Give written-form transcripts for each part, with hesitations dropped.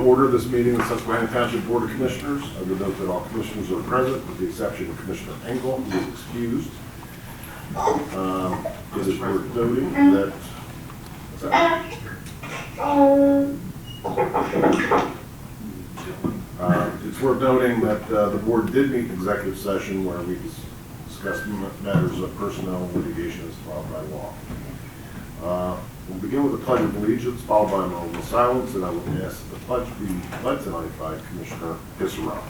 order this meeting of the Susquehanna Township Board of Commissioners. I would note that all commissioners are present, with the exception of Commissioner Engel, who is excused. It is worth noting that, it's worth noting that the board did meet in executive session where we discussed matters of personnel and litigation as filed by law. We'll begin with the Pledge of Allegiance, followed by a moment of silence, and I will ask that the pledge be led tonight by Commissioner Pissarro.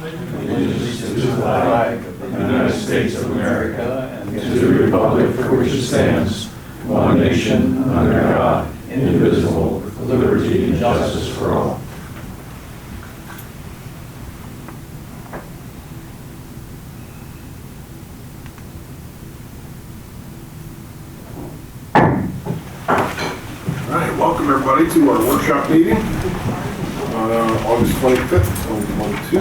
Allegiance to the flag of the United States of America and to the republic for which it stands, one nation, under God, indivisible, with liberty and justice for all. Welcome everybody to our workshop meeting on August 25th, 2022.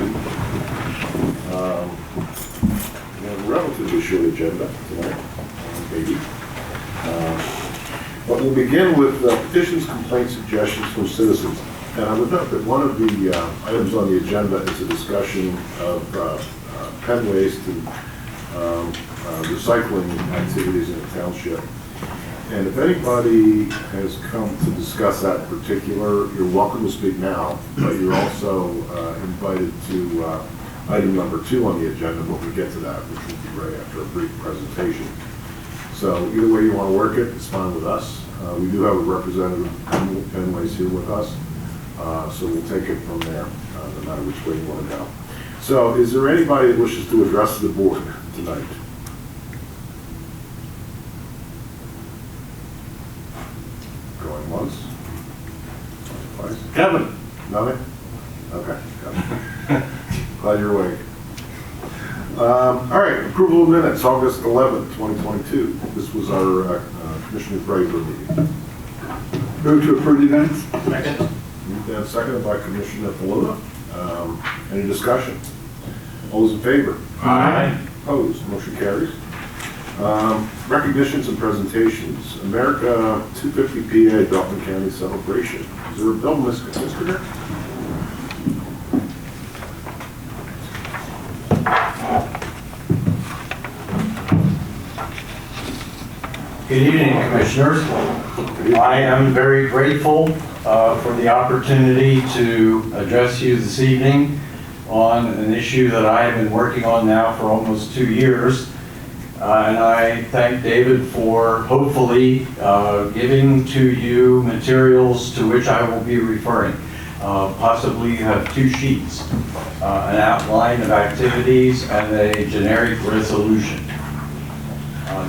We have a relatively short agenda tonight, maybe. But we'll begin with petitions, complaints, suggestions from citizens. And I would note that one of the items on the agenda is a discussion of pen waste and recycling activities in the township. And if anybody has come to discuss that in particular, you're welcome to speak now, but you're also invited to item number 2 on the agenda when we get to that, which will be right after a brief presentation. So either way you want to work it, it's fine with us. We do have a representative from Penways here with us, so we'll take it from there, no matter which way you want to go. So is there anybody that wishes to address the board tonight? Once. Twice. Kevin. Nothing? Okay. Glad you're awake. All right, approval of minutes, August 11th, 2022. This was our Commissioner's regular meeting. Move to approve the minutes. Second. Moved and seconded by Commissioner Palota. Any discussion? All those in favor? Aye. Opposed? Motion carries. Recognitions and presentations. America 250 PA Dauphin County Celebration. Is there a bill, Mr. Nick? Good evening, Commissioners. I am very grateful for the opportunity to address you this evening on an issue that I have been working on now for almost 2 years. And I thank David for hopefully giving to you materials to which I will be referring. Possibly you have 2 sheets, an outline of activities and a generic resolution.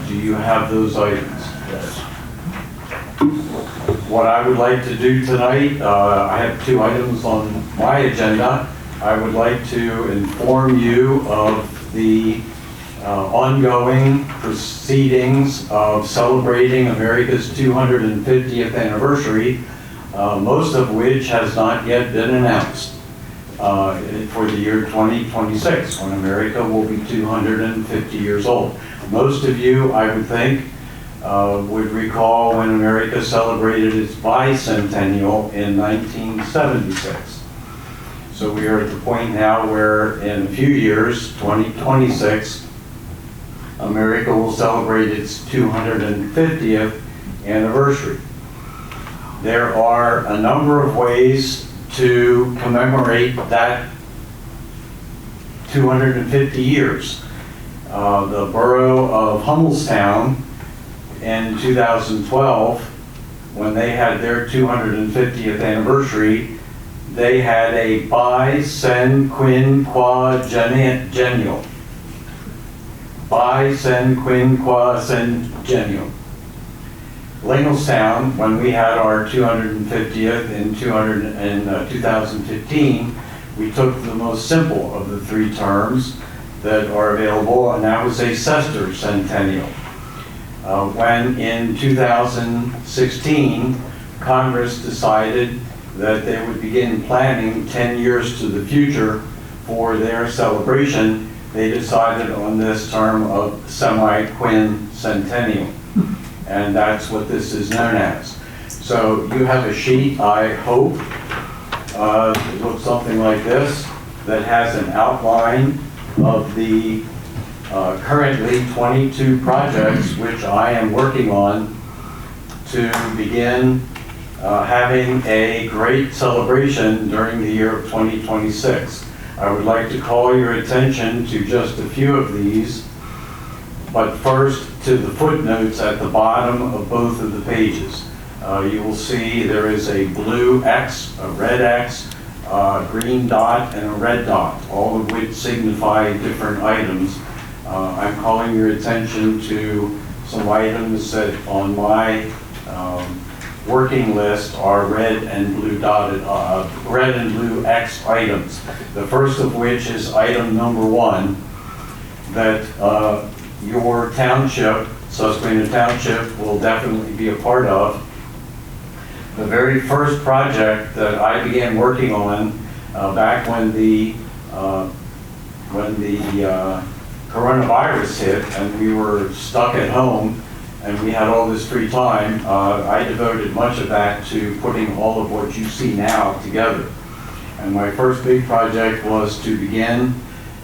Do you have those items? Yes. What I would like to do tonight, I have 2 items on my agenda. I would like to inform you of the ongoing proceedings of celebrating America's 250th anniversary, most of which has not yet been announced for the year 2026, when America will be 250 years old. Most of you, I would think, would recall when America celebrated its bicentennial in 1976. So we are at the point now where in a few years, 2026, America will celebrate its 250th anniversary. There are a number of ways to commemorate that 250 years. The borough of Hummelstown in 2012, when they had their 250th anniversary, they had a bicentennial. Bicentennial. Laytonstown, when we had our 250th in 2015, we took the most simple of the 3 terms that are available, and that was a sesquicentennial. When in 2016, Congress decided that they would begin planning 10 years to the future for their celebration, they decided on this term of semi-quincentennial. and that's what this is known as. So you have a sheet, I hope, it looks something like this, that has an outline of the currently 22 projects which I am working on to begin having a great celebration during the year of 2026. I would like to call your attention to just a few of these, but first to the footnotes at the bottom of both of the pages. You will see there is a blue X, a red X, a green dot, and a red dot, all of which signify different items. I'm calling your attention to some items that on my working list are red and blue dotted, red and blue X items. The first of which is item number 1, that your township, Susquehanna Township, will definitely be a part of. The very first project that I began working on back when the coronavirus hit and we were stuck at home and we had all this free time, I devoted much of that to putting all of what you see now together. And my first big project was to begin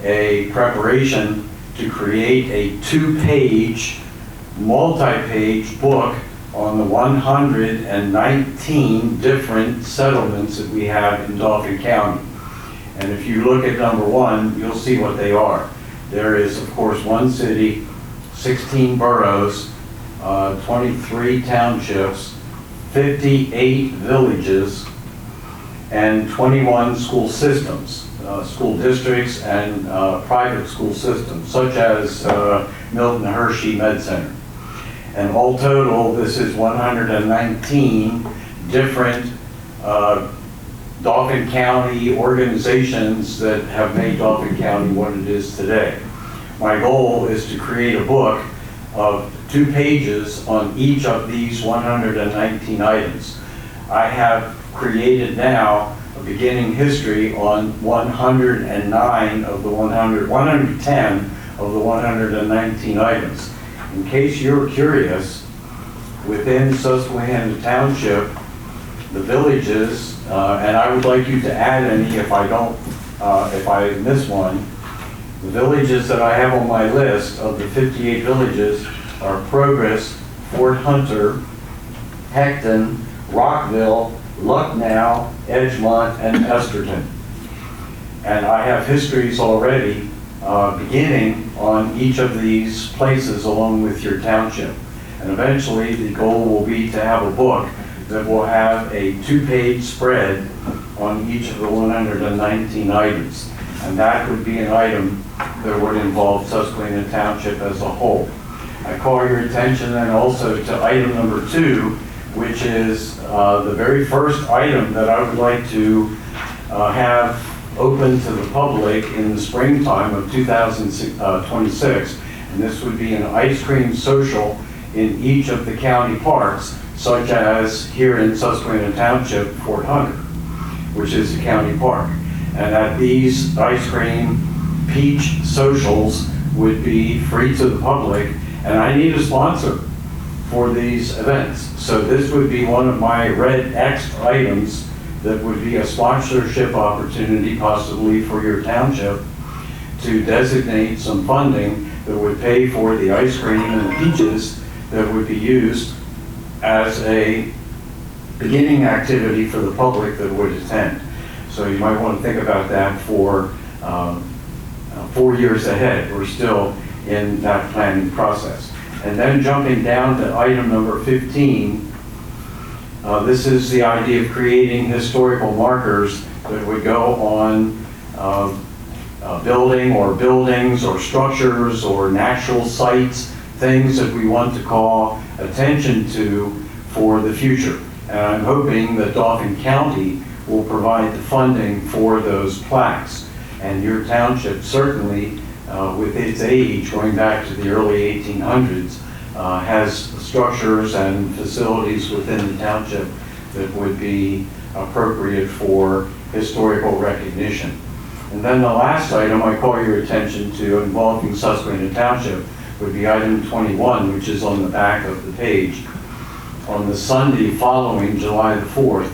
a preparation to create a 2-page, multi-page book on the 119 different settlements that we have in Dauphin County. And if you look at number 1, you'll see what they are. There is, of course, 1 city, 16 boroughs, 23 townships, 58 villages, and 21 school systems, school districts and private school systems, such as Milton Hershey Med Center. And all total, this is 119 different Dauphin County organizations that have made Dauphin County what it is today. My goal is to create a book of 2 pages on each of these 119 items. I have created now a beginning history on 109 of the 110 of the 119 items. In case you're curious, within Susquehanna Township, the villages, and I would like you to add any if I miss one, the villages that I have on my list of the 58 villages are Progress, Fort Hunter, Hecton, Rockville, Lucknow, Edgemont, and Esterton. And I have histories already beginning on each of these places along with your township. And eventually the goal will be to have a book that will have a 2-page spread on each of the 119 items. And that would be an item that would involve Susquehanna Township as a whole. I call your attention then also to item number 2, which is the very first item that I would like to have open to the public in the springtime of 2026. And this would be an ice cream social in each of the county parks, such as here in Susquehanna Township, Fort Hunter, which is a county park. And that these ice cream peach socials would be free to the public, and I need a sponsor for these events. So this would be one of my red X items that would be a sponsorship opportunity possibly for your township to designate some funding that would pay for the ice cream and the peaches that would be used as a beginning activity for the public that would attend. So you might want to think about that for 4 years ahead. We're still in that planning process. And then jumping down to item number 15, this is the idea of creating historical markers that would go on a building or buildings or structures or natural sites, things that we want to call attention to for the future. And I'm hoping that Dauphin County will provide the funding for those plaques. And your township certainly, with its age, going back to the early 1800s, has structures and facilities within the township that would be appropriate for historical recognition. And then the last item I call your attention to involving Susquehanna Township would be item 21, which is on the back of the page. On the Sunday following July the 4th,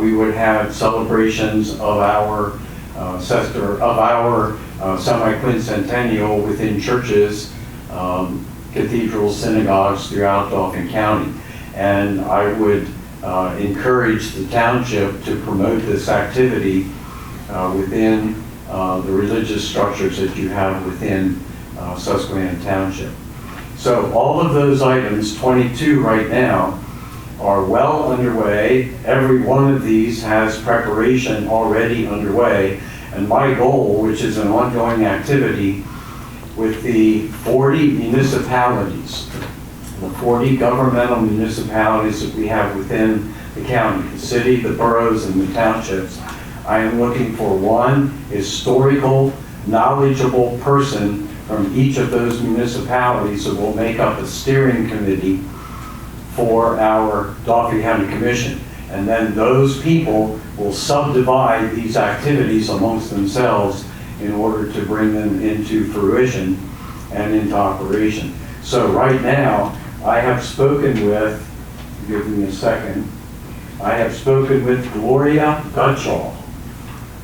we would have celebrations of our semi-quincentennial within churches, cathedrals, synagogues throughout Dauphin County. And I would encourage the township to promote this activity within the religious structures that you have within Susquehanna Township. So all of those items, 22 right now, are well underway. Every one of these has preparation already underway. And my goal, which is an ongoing activity with the 40 municipalities, the 40 governmental municipalities that we have within the county, the city, the boroughs, and the townships, I am looking for one historical, knowledgeable person from each of those municipalities that will make up a steering committee for our Dauphin County Commission. And then those people will subdivide these activities amongst themselves in order to bring them into fruition and into operation. So right now, I have spoken with, give me a second, I have spoken with Gloria Gutschall,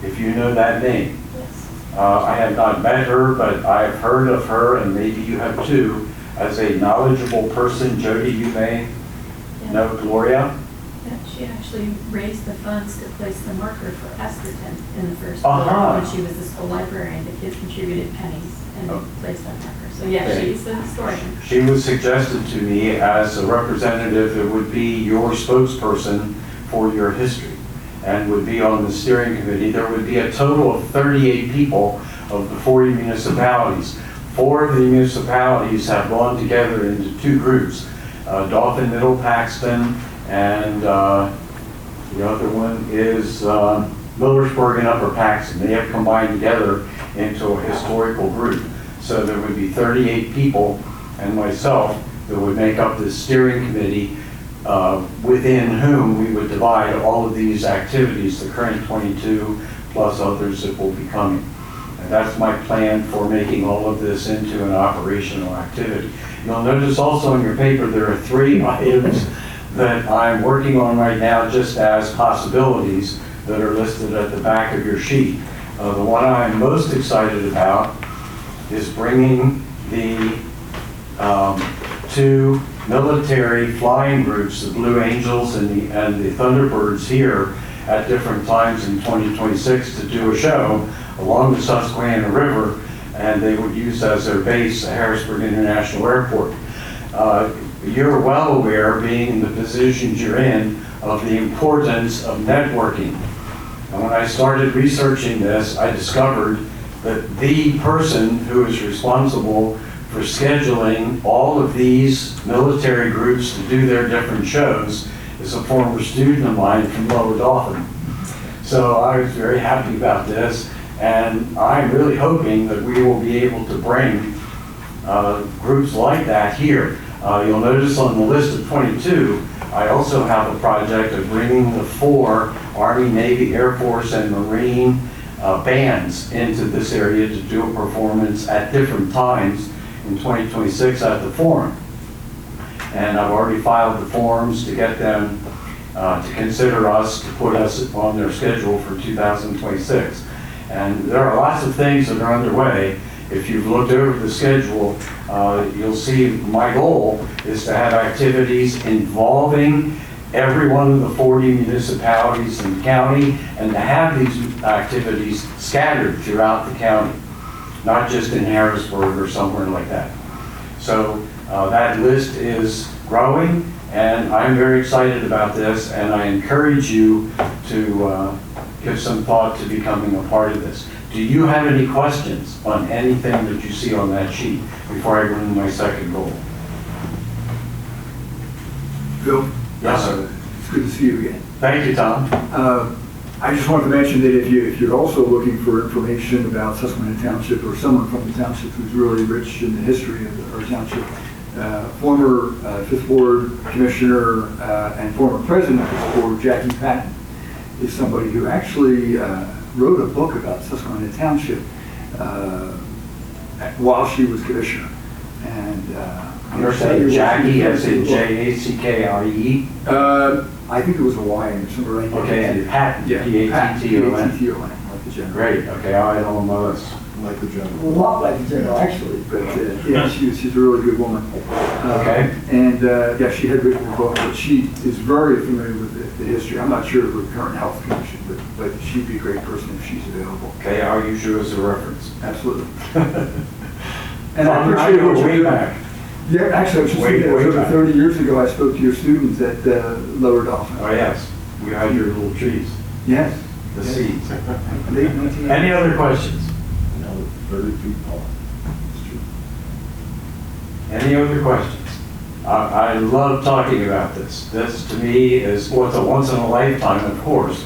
if you know that name. I have not met her, but I've heard of her, and maybe you have too, as a knowledgeable person. Jody, you may know Gloria. Yeah, she actually raised the funds to place the marker for Esterton in the first Uh-huh. when she was the school librarian. The kids contributed pennies and placed that marker. So yeah, Okay. she's the historian. She was suggested to me as a representative that would be your spokesperson for your history and would be on the steering committee. There would be a total of 38 people of the 40 municipalities. 4 of the municipalities have gone together into 2 groups, Dauphin, Middle Paxton, and the other one is Millersburg and Upper Paxton. They have combined together into a historical group. So there would be 38 people and myself that would make up this steering committee within whom we would divide all of these activities, the current 22 plus others that will be coming. And that's my plan for making all of this into an operational activity. You'll notice also in your paper there are 3 items that I'm working on right now just as possibilities that are listed at the back of your sheet. The one I'm most excited about is bringing the 2 military flying groups, the Blue Angels and the Thunderbirds, here at different times in 2026 to do a show along the Susquehanna River, and they would use as their base Harrisburg International Airport. You're well aware, being in the positions you're in, of the importance of networking. And when I started researching this, I discovered that the person who is responsible for scheduling all of these military groups to do their different shows is a former student of mine from Lower Dauphin. So I was very happy about this, and I'm really hoping that we will be able to bring groups like that here. You'll notice on the list of 22, I also have a project of bringing the 4 Army, Navy, Air Force, and Marine bands into this area to do a performance at different times in 2026 at the Forum. And I've already filed the forms to get them to consider us, to put us on their schedule for 2026. And there are lots of things that are underway. If you've looked over the schedule, you'll see my goal is to have activities involving every one of the 40 municipalities in the county, and to have these activities scattered throughout the county, not just in Harrisburg or somewhere like that. So that list is growing, and I'm very excited about this, and I encourage you to give some thought to becoming a part of this. Do you have any questions on anything that you see on that sheet before I go into my second goal? Bill? Yes, sir. It's good to see you again. Thank you, Tom. I just wanted to mention that if you're also looking for information about Susquehanna Township, or someone from the township who's really rich in the history of our township, former 5th Ward Commissioner and former President of 5th Ward, Jackie Patton, is somebody who actually wrote a book about Susquehanna Township while she was Commissioner. And I'm going to say Jackie, as in Jackie. I think it was Hawaiian or somewhere like that. Okay, and Patton, Yeah, Patton, Patton, like the general. Great, okay, I don't know this. Like the A general. lot like the general, actually, but yeah, she's a really good woman. Okay. And yeah, she had written a book, but she is very familiar with the history. I'm not sure of her current health condition, but she'd be a great person if she's available. Okay, I'll use you as a reference. Absolutely. And I I appreciate go what you're way doing. back. Yeah, actually, I was just Way thinking, over back. 30 years ago, I spoke to your students at Lower Dolphin. Oh, yes, you had your little trees, Yes. the Yes. seeds. Late 1980s. Any other questions? 30 feet tall. It's true. Any other questions? I love talking about this. This, to me, is what's a once in a lifetime, of course.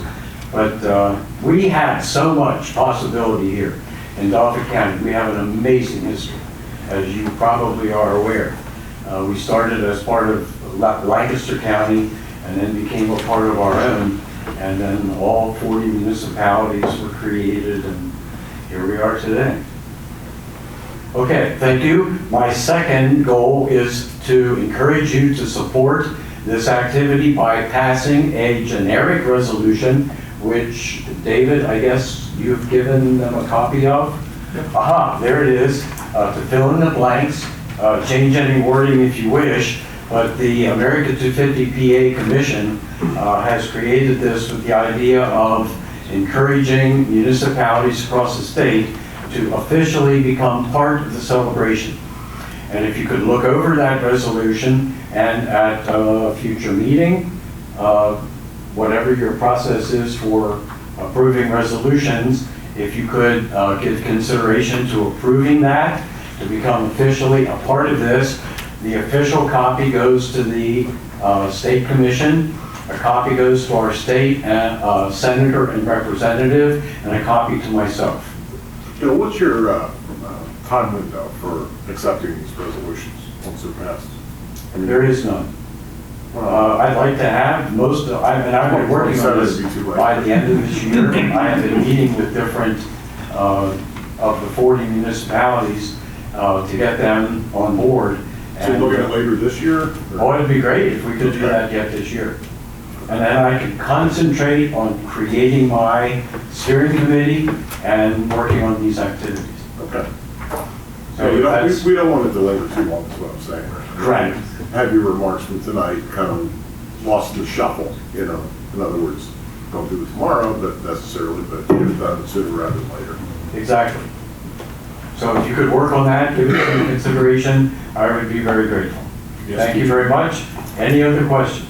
But we have so much possibility here in Dauphin County. We have an amazing history, as you probably are aware. We started as part of Lancaster County and then became a part of our own. And then all 40 municipalities were created, and here we are today. Okay, thank you. My second goal is to encourage you to support this activity by passing a generic resolution, which, David, I guess you've given them a copy of? Aha, there it is, to fill in the blanks, change any wording if you wish, but the America 250 PA Commission has created this with the idea of encouraging municipalities across the state to officially become part of the celebration. And if you could look over that resolution, and at a future meeting, whatever your process is for approving resolutions, if you could give consideration to approving that, to become officially a part of this. The official copy goes to the State Commission, a copy goes to our state senator and representative, and a copy to myself. What's your time window for accepting these resolutions once they're passed? I mean, There is none. I'd like to have most of, and I've been working on this 27 would be too late. by the end of this year. I have been meeting with different of the 40 municipalities to get them on board. So you're looking at later this year? or- Oh, it'd be great if we could do that yet this year. And then I could concentrate on creating my steering committee and working on these activities. Okay. So So that's we don't want to delay it too long, is what I'm saying. correct. Have your remarks from tonight kind of lost in the shuffle, in other words, don't do it tomorrow, but necessarily, but get it done sooner rather than later. Exactly. So if you could work on that, give it some consideration, I would be very grateful. Yes, Thank you Steve. very much. Any other questions?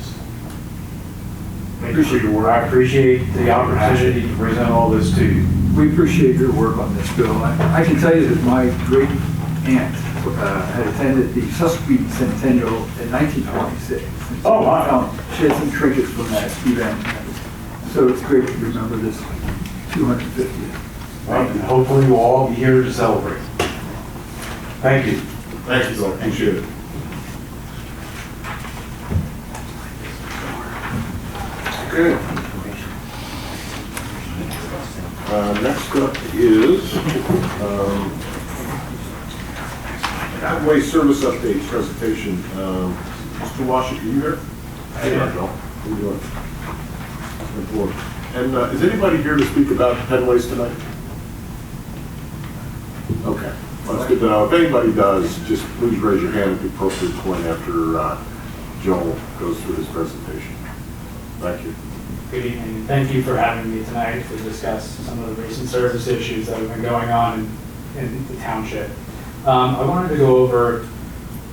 I appreciate your work. I appreciate the opportunity to present all this to you. We appreciate your work on this, Bill. I can tell you that my great aunt had attended the Susquehanna Centennial in 1926. Oh, wow. She had some trinkets from that event. So it's great to remember this 250th. Well, and hopefully we'll all be here to celebrate. Thank you. Thank you, Bill, appreciate it. Okay. Next up is Highway Service Update presentation. Mr. Washington, you here? Hey, Bill. How you doing? Good board. And is anybody here to speak about Penways tonight? Okay, well, that's good to know. If anybody does, just please raise your hand at the appropriate point after Joel goes through his presentation. Thank you. Good evening. Thank you for having me tonight to discuss some of the recent service issues that have been going on in the township. I wanted to go over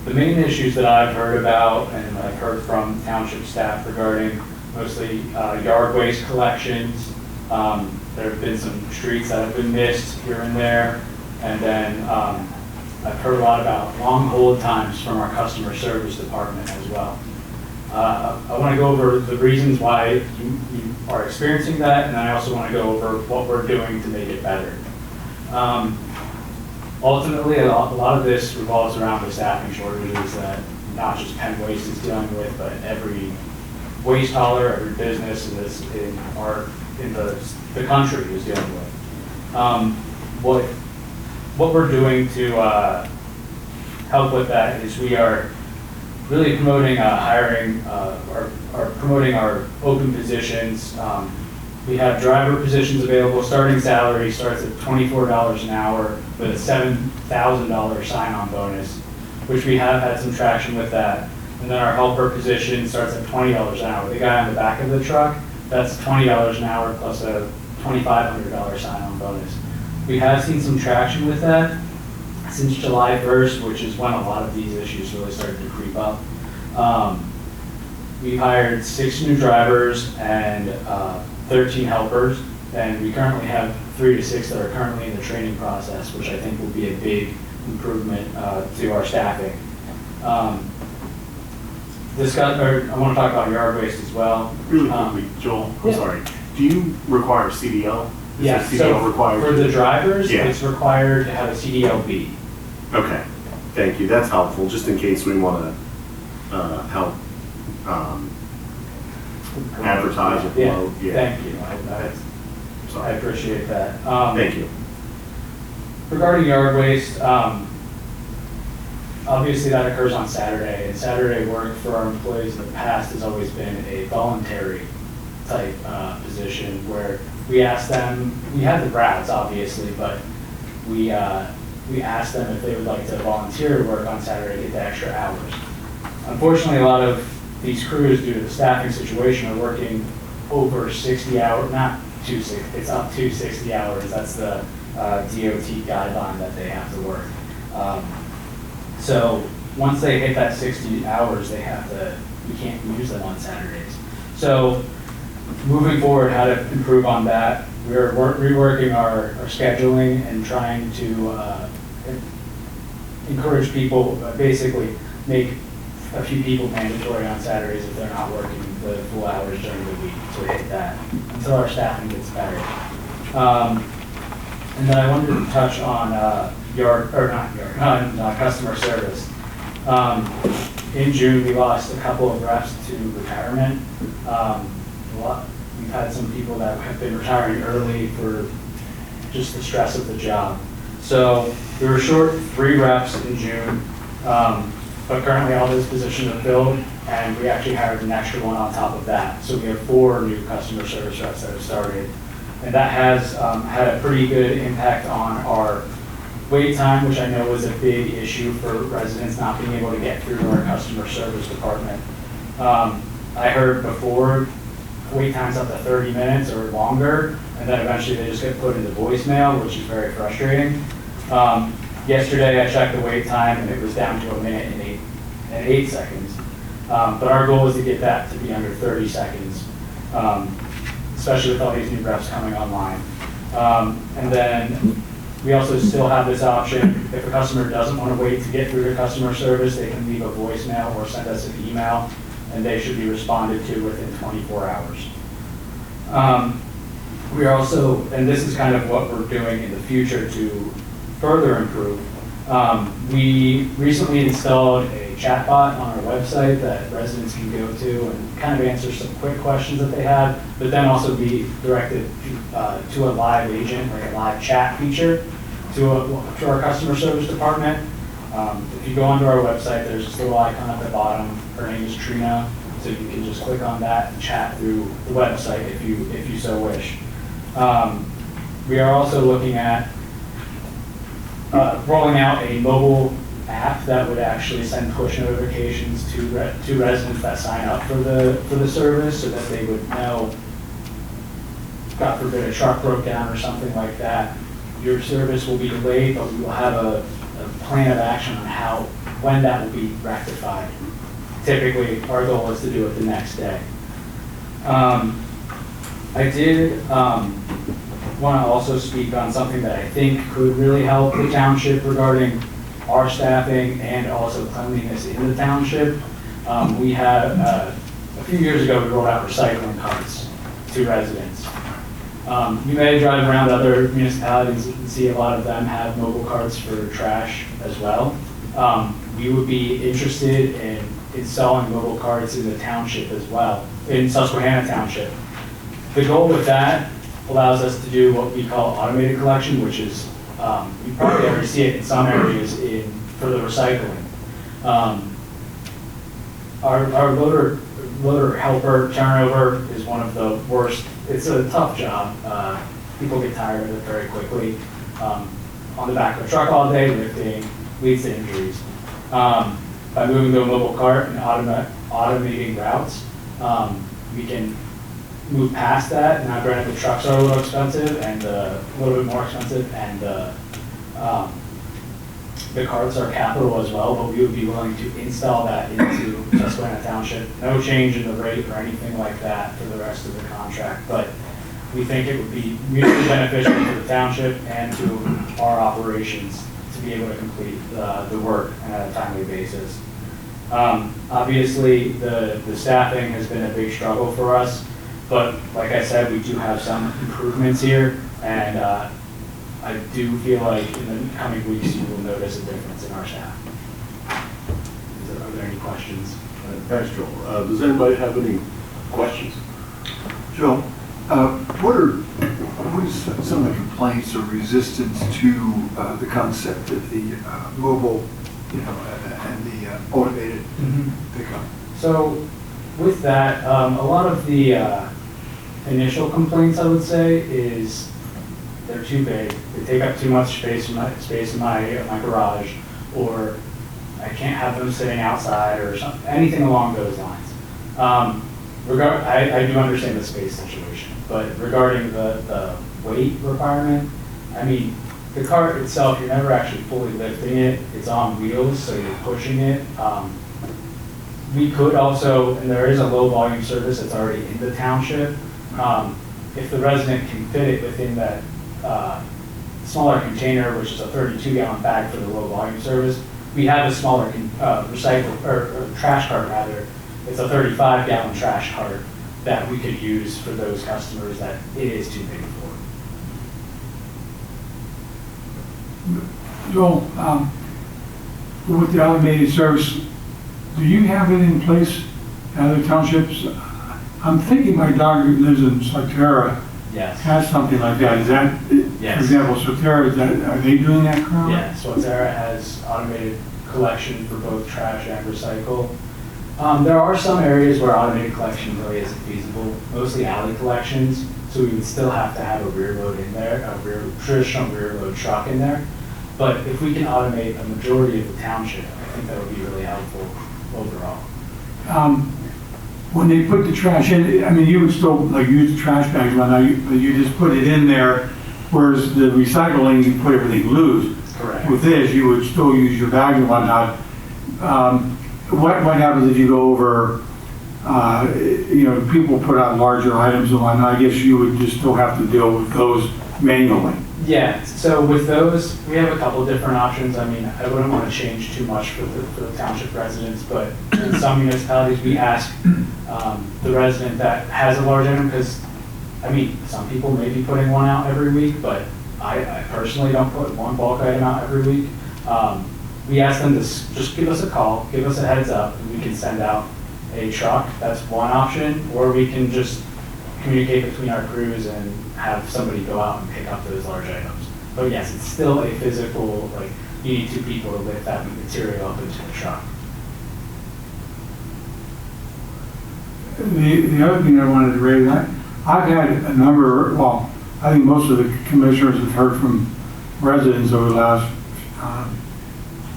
the main issues that I've heard about and I've heard from township staff regarding mostly yard waste collections. There have been some streets that have been missed here and there. And then I've heard a lot about long hold times from our customer service department as well. I want to go over the reasons why you are experiencing that, and I also want to go over what we're doing to make it better. Ultimately, a lot of this revolves around the staffing shortages that not just Penn Waste is dealing with, but every waste hauler, every business in the country is dealing with. What we're doing to help with that is we are really promoting hiring, or promoting our open positions. We have driver positions available. Starting salary starts at $24 an hour with a $7,000 sign-on bonus, which we have had some traction with that. And then our helper position starts at $20 an hour. The guy on the back of the truck, that's $20 an hour plus a $2,500 sign-on bonus. We have seen some traction with that since July 1st, which is when a lot of these issues really started to creep up. We've hired 6 new drivers and 13 helpers, and we currently have 3 to 6 that are currently in the training process, which I think will be a big improvement to our staffing. I want to talk about yard waste as well. Really quickly, Joel, I'm Yeah. sorry. Do you require CDL? Is Yeah, there CDL so required? for the drivers, Yeah. it's required to have a CDLB. Okay, thank you. That's helpful, just in case we want to help advertise or Yeah, promote. thank you. I Sorry. appreciate that. Thank you. Regarding yard waste, obviously that occurs on Saturday, and Saturday work for our employees in the past has always been a voluntary type position where we ask them, we have the routes obviously, but we ask them if they would like to volunteer to work on Saturday to get the extra hours. Unfortunately, a lot of these crews, due to the staffing situation, are working over 60 hours, not to 60, it's up to 60 hours. That's the DOT guideline that they have to work. So once they hit that 60 hours, we can't use them on Saturdays. So moving forward, how to improve on that, we're reworking our scheduling and trying to encourage people, basically make a few people mandatory on Saturdays if they're not working the full hours during the week to hit that until our staffing gets better. And then I wanted to touch on customer service. In June, we lost a couple of reps to retirement. We've had some people that have been retiring early for just the stress of the job. So we were short 3 reps in June, but currently all those positions are filled, and we actually hired an extra one on top of that. So we have 4 new customer service reps that have started. And that has had a pretty good impact on our wait time, which I know was a big issue for residents not being able to get through to our customer service department. I heard before wait times up to 30 minutes or longer, and then eventually they just get put into voicemail, which is very frustrating. Yesterday I checked the wait time and it was down to 1 minute and 8 seconds. But our goal is to get that to be under 30 seconds, especially with all these new reps coming online. And then we also still have this option, if a customer doesn't want to wait to get through to customer service, they can leave a voicemail or send us an email, and they should be responded to within 24 hours. We are also, and this is kind of what we're doing in the future to further improve, we recently installed a chatbot on our website that residents can go to and kind of answer some quick questions that they have, but then also be directed to a live agent, like a live chat feature to our customer service department. If you go onto our website, there's this little icon at the bottom. Her name is Trina, so you can just click on that and chat through the website if you so wish. We are also looking at rolling out a mobile app that would actually send push notifications to residents that sign up for the service, so that they would know, God forbid, a truck broke down or something like that. Your service will be delayed, but we will have a plan of action on when that will be rectified. Typically, our goal is to do it the next day. I did want to also speak on something that I think could really help the township regarding our staffing and also cleanliness in the township. We had, a few years ago, we rolled out recycling carts to residents. You may drive around other municipalities and see a lot of them have mobile carts for trash as well. We would be interested in installing mobile carts in the township as well, in Susquehanna Township. The goal with that allows us to do what we call automated collection, which is, you probably already see it in some areas in for the recycling. Our loader helper turnover is one of the worst. It's a tough job. People get tired of it very quickly. On the back of a truck all day, lifting, leads to injuries. By moving to a mobile cart and automating routes, we can move past that. Now, granted, the trucks are a little expensive and a little bit more expensive, and the carts are capital as well, but we would be willing to install that into Susquehanna Township. No change in the rate or anything like that for the rest of the contract, but we think it would be mutually beneficial to the township and to our operations to be able to complete the work on a timely basis. Obviously, the staffing has been a big struggle for us, but like I said, we do have some improvements here, and I do feel like in the coming weeks you will notice a difference in our staff. Are there any questions? Thanks, Joel. Does anybody have any questions? Joe, what is some of the complaints or resistance to the concept of the mobile, and the automated pickup? So with that, a lot of the initial complaints, I would say, is they're too big. They take up too much space in my garage, or I can't have them sitting outside, or something, anything along those lines. I do understand the space situation, but regarding the weight requirement, I mean, the cart itself, you're never actually fully lifting it. It's on wheels, so you're pushing it. We could also, and there is a low volume service that's already in the township. If the resident can fit it within that smaller container, which is a 32-gallon bag for the low volume service, we have a smaller recycle or trash cart rather. It's a 35-gallon trash cart that we could use for those customers that it is too big for. Joel, with the automated service, do you have it in place in other townships? I'm thinking my dog who lives in Susquehanna Yes. has something like that. Is that, Yes. for example, Susquehanna, are they doing that currently? Yeah, Susquehanna has automated collection for both trash and recycle. There are some areas where automated collection really isn't feasible, mostly alley collections, so we would still have to have a rear load in there, traditional rear load truck in there. But if we can automate a majority of the township, I think that would be really helpful overall. When they put the trash in, I mean, you would still like use the trash bags, but you just put it in there, whereas the recycling, you put everything loose. Correct. With this, you would still use your bag and whatnot. What happens if you go over, people put out larger items and whatnot? I guess you would just still have to deal with those manually. Yeah, so with those, we have a couple of different options. I mean, I wouldn't want to change too much for the township residents, but in some municipalities, we ask the resident that has a large item, because, I mean, some people may be putting one out every week, but I personally don't put one bulk item out every week. We ask them to just give us a call, give us a heads up, and we can send out a truck. That's one option, or we can just communicate between our crews and have somebody go out and pick up those large items. But yes, it's still a physical, like, you need two people to lift that material up into the truck. The other thing I wanted to raise, I've had a number, well, I think most of the commissioners have heard from residents over the last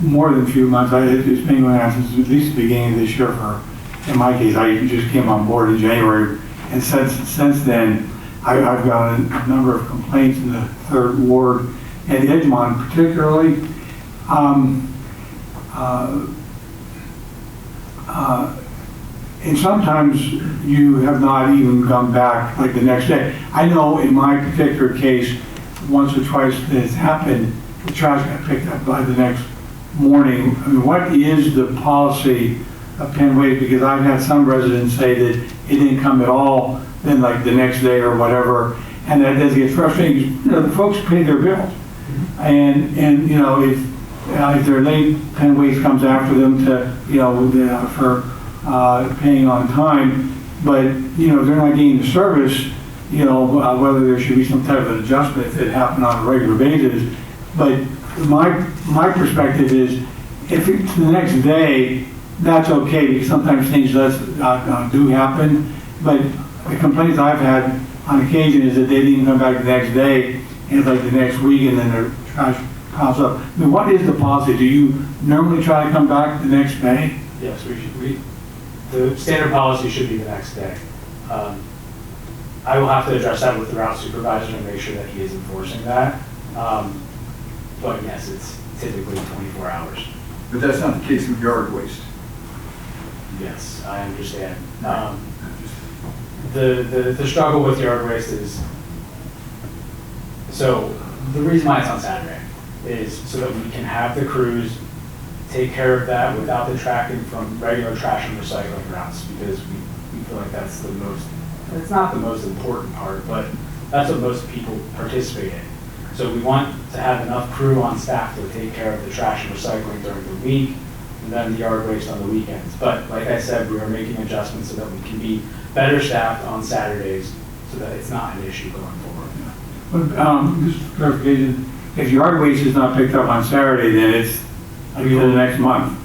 more than a few months. It's been going on since at least the beginning of this year in my case, I just came on board in January, and since then, I've got a number of complaints in the 3rd Ward and Edgemont particularly. And sometimes you have not even come back like the next day. I know in my particular case, once or twice that it's happened, the trash got picked up by the next morning. I mean, what is the policy of Penn Waste? Because I've had some residents say that it didn't come at all, then like the next day or whatever, and that does get frustrating because the folks pay their bills, and if they're late, Penn Waste comes after them to for paying on time, but they're not getting the service. Whether there should be some type of adjustment if it happened on a regular basis. But my perspective is if it's the next day, that's okay, because sometimes things do happen. But the complaints I've had on occasion is that they didn't come back the next day, and it's like the next week, and then their trash piles up. I mean, what is the policy? Do you normally try to come back the next day? Yes, the standard policy should be the next day. I will have to address that with the route supervisor and make sure that he is enforcing that. But yes, it's typically 24 hours. But that's not the case with yard waste. Yes, I understand. The struggle with yard waste is, so the reason why it's on Saturday is so that we can have the crews take care of that without detracting from regular trash and recycling routes, because we feel like that's the most, it's not the most important part, but that's what most people participate in. So we want to have enough crew on staff to take care of the trash and recycling during the week, and then the yard waste on the weekends. But like I said, we are making adjustments so that we can be better staffed on Saturdays so that it's not an issue going forward. But, just for clarification, if yard waste is not picked up on Saturday, then it's until the next month.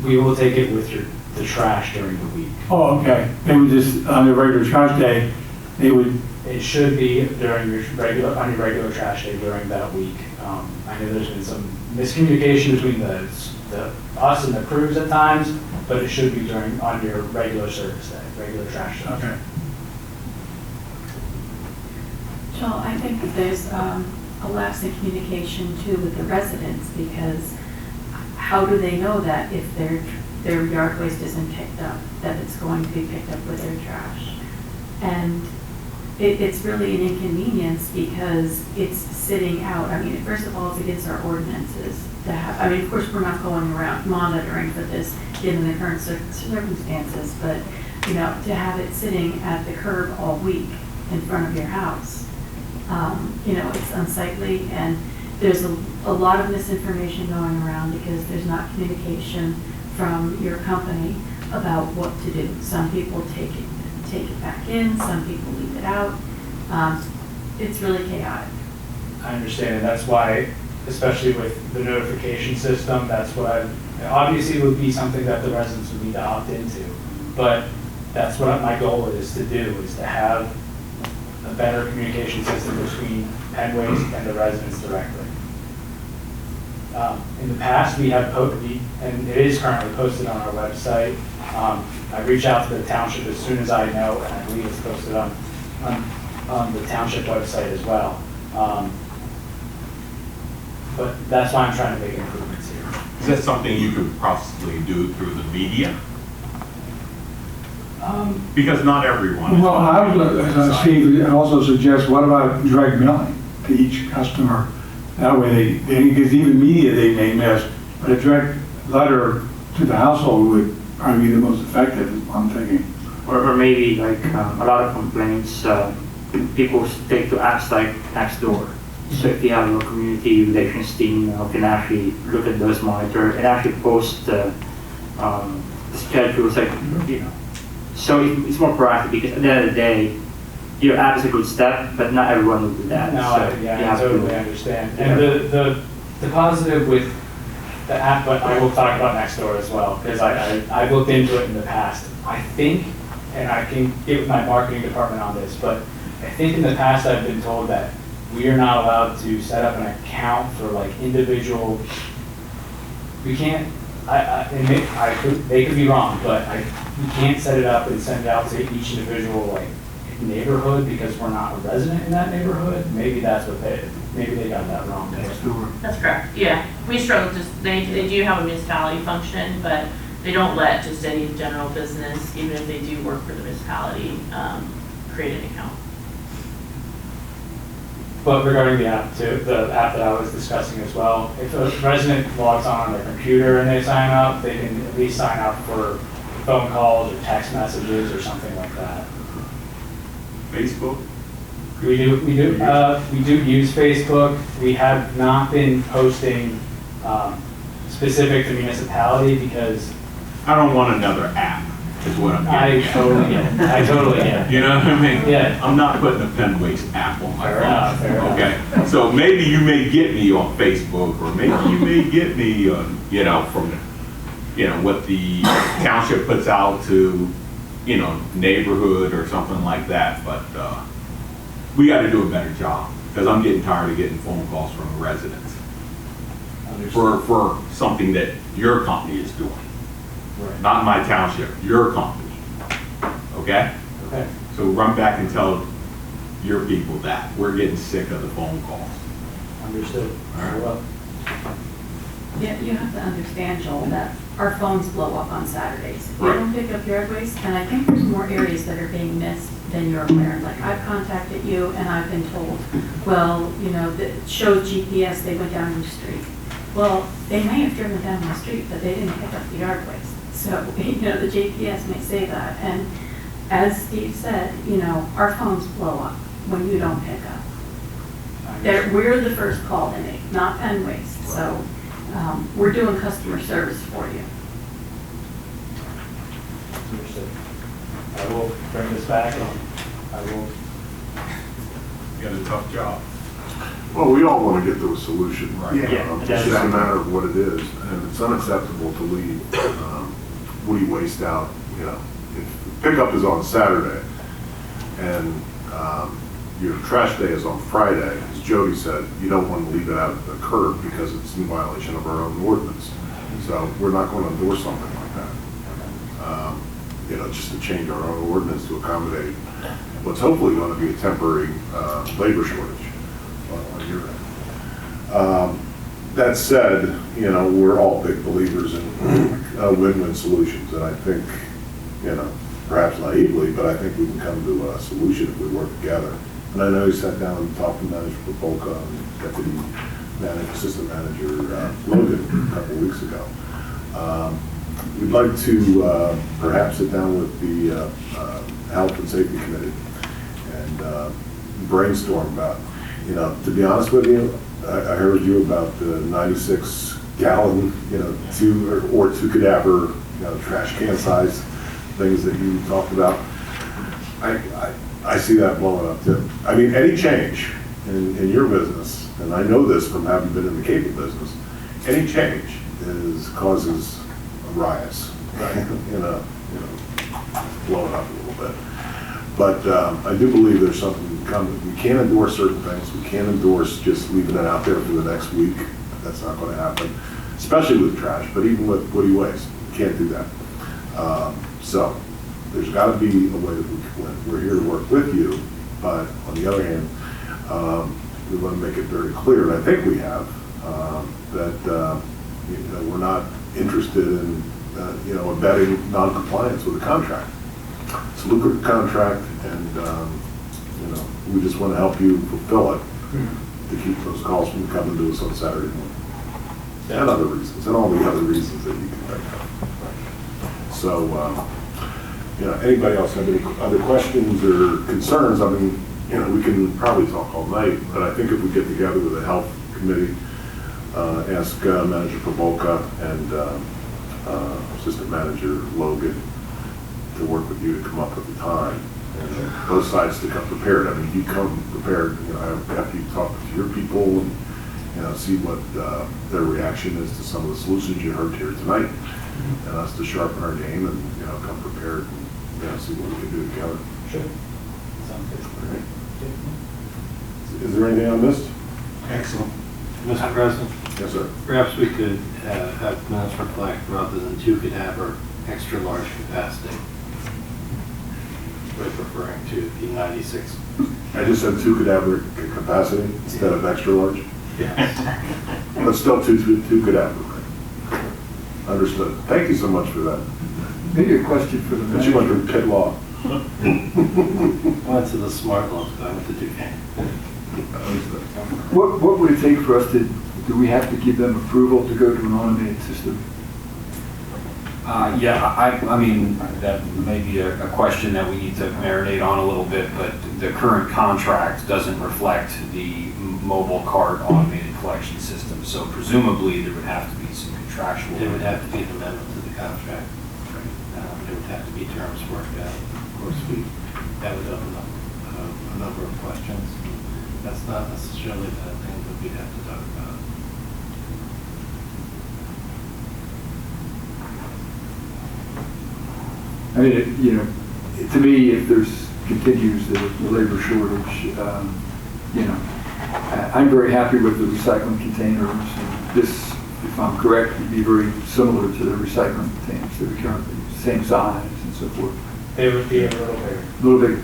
We will take it with the trash during the week. Oh, okay. They would just, on the regular trash day, they would, It should be during your regular trash day during that week. I know there's been some miscommunication between us and the crews at times, but it should be on your regular service day, regular trash day. okay. Joel, I think that there's a lapse in communication too with the residents, because how do they know that if their yard waste isn't picked up, that it's going to be picked up with their trash? And it's really an inconvenience because it's sitting out. I mean, first of all, it's against our ordinances to have, I mean, of course, we're not going around monitoring for this given the current circumstances, but, you know, to have it sitting at the curb all week in front of your house, you know, it's unsightly, and there's a lot of misinformation going around because there's not communication from your company about what to do. Some people take it back in, some people leave it out. It's really chaotic. I understand, and that's why, especially with the notification system, that's what obviously it would be something that the residents would need to opt into. But that's what my goal is to do, is to have a better communication system between Penn Waste and the residents directly. In the past, we have and it is currently posted on our website. I reach out to the township as soon as I know, and I believe it's posted on the township website as well. But that's why I'm trying to make improvements here. Is that something you could possibly do through the media? Because not everyone. Well, I would, Steve, also suggest, what about direct mailing to each customer? That way because even media they may miss, but a direct letter to the household would probably be the most effective, I'm thinking. Or maybe like a lot of complaints, people take to apps like Nextdoor. So if you have a community relations team, can actually look at those, monitor, and actually post schedules, like, you know. So it's more proactive, because at the end of the day, your app is a good step, but not everyone will do that. No, so I totally understand. And the positive with the app, but I will talk about Nextdoor as well, because I've looked into it in the past. I think, and I can get with my marketing department on this, but I think in the past I've been told that we are not allowed to set up an account for like individual, we can't, they could be wrong, but we can't set it up and send it out to each individual like neighborhood because we're not a resident in that neighborhood. Maybe that's what maybe they got that wrong. That's correct, yeah. We struggle, they do have a municipality function, but they don't let just any general business, even if they do work for the municipality, create an account. But regarding the app too, the app that I was discussing as well, if a resident logs on their computer and they sign up, they can at least sign up for phone calls or text messages or something like that. Facebook? We do use Facebook. We have not been posting specific to municipality because I don't want another app. is what I'm I getting at. totally get it. I totally get it. You know what I mean? Yeah. I'm not putting a Penn Waste app on my Fair enough, fair phone. enough. Okay? So maybe you may get me on Facebook, or maybe you may get me on, you know, from, you know, what the township puts out to, you know, neighborhood or something like that. But we got to do a better job, because I'm getting tired of getting phone calls from residents for something that your company is doing. Right. Not my township, your company. Okay? Okay. So run back and tell your people that. We're getting sick of the phone calls. Understood. All right. Well, Yeah, you have to understand, Joel, that our phones blow up on Saturdays. If you Right. don't pick up yard waste, and I think there's more areas that are being missed than you're aware. Like, I've contacted you and I've been told, well, you know, that shows GPS, they went down your street. Well, they may have driven down my street, but they didn't pick up the yard waste. So, you know, the GPS may say that. And as Steve said, you know, our phones blow up when you don't pick up. We're the first call they make, not Penn Waste. So we're doing customer service for you. understood. I will bring this back and I will. You got a tough job. Well, we all want to get to a solution. Right. Yeah, It's just a matter of what it is, and it's unacceptable to leave woody waste out, you know. If pickup is on Saturday, and your trash day is on Friday, as Jody said, you don't want to leave it out at the curb because it's in violation of our own ordinance. So we're not going to endorse something like that. You know, just to change our own ordinance to accommodate what's hopefully going to be a temporary labor shortage on your end. That said, you know, we're all big believers in win-win solutions, and I think, you know, perhaps naively, but I think we can come to a solution if we work together. And I know you sat down and talked to Manager Popolka and Deputy Manager, Assistant Manager Logan a couple of weeks ago. We'd like to perhaps sit down with the Health and Safety Committee and brainstorm about, you know, to be honest with you, I heard you about the 96 gallon, you know, two cadaver, you know, trash can size things that you talked about. I see that blowing up too. I mean, any change in your business, and I know this from having been in the cable business, any change causes riots, you know, blowing up a little bit. But I do believe there's something coming. We can't endorse certain things. We can't endorse just leaving it out there for the next week. That's not going to happen, especially with trash, but even with woody waste. We can't do that. So there's got to be a way that we can win. We're here to work with you, but on the other hand, we want to make it very clear, and I think we have, that you know, we're not interested in you know, abetting non-compliance with the contract. It's a lucrative contract, and you know, we just want to help you fulfill it to keep those calls from coming to us on Saturday morning. And other reasons, and all the other reasons that you can think of. So, you know, anybody else have any other questions or concerns? I mean, you know, we can probably talk all night, but I think if we get together with the health committee, ask Manager Popolka and Assistant Manager Logan to work with you to come up with the time, and both sides to come prepared. I mean, you come prepared, you know, after you talk to your people and, you know, see what their reaction is to some of the solutions you heard here tonight, and us to sharpen our game and, you know, come prepared and, you know, see what we can do together. Sure. Sounds good. All right. Is there anything I missed? Excellent. Mr. President, Yes, sir. perhaps we could have minutes reflect rather than 2 cadaver extra large capacity. We're referring to the 96. I just said 2 cadaver capacity instead of extra large, Yes. but still two cadaver. Right? Understood. Thank you so much for that. Maybe a question for the But you went manager. through pit law. I went to the smart loan, so I went to Duquesne. Understood. What would it take for us to, do we have to give them approval to go to an automated system? Yeah, I mean, that may be a question that we need to marinate on a little bit, but the current contract doesn't reflect the mobile cart automated collection system. So presumably there would have to be some contractual. There would have to be an amendment to the contract. there would have to be terms worked out. Of course, that would open up a number of questions. That's not necessarily the thing that we'd have to talk about. I mean, you know, to me, if there's continues the labor shortage, you know, I'm very happy with the recycling containers. And this, if I'm correct, would be very similar to the recycling containers that are currently same size and so forth. They would be a little bigger. A little bigger.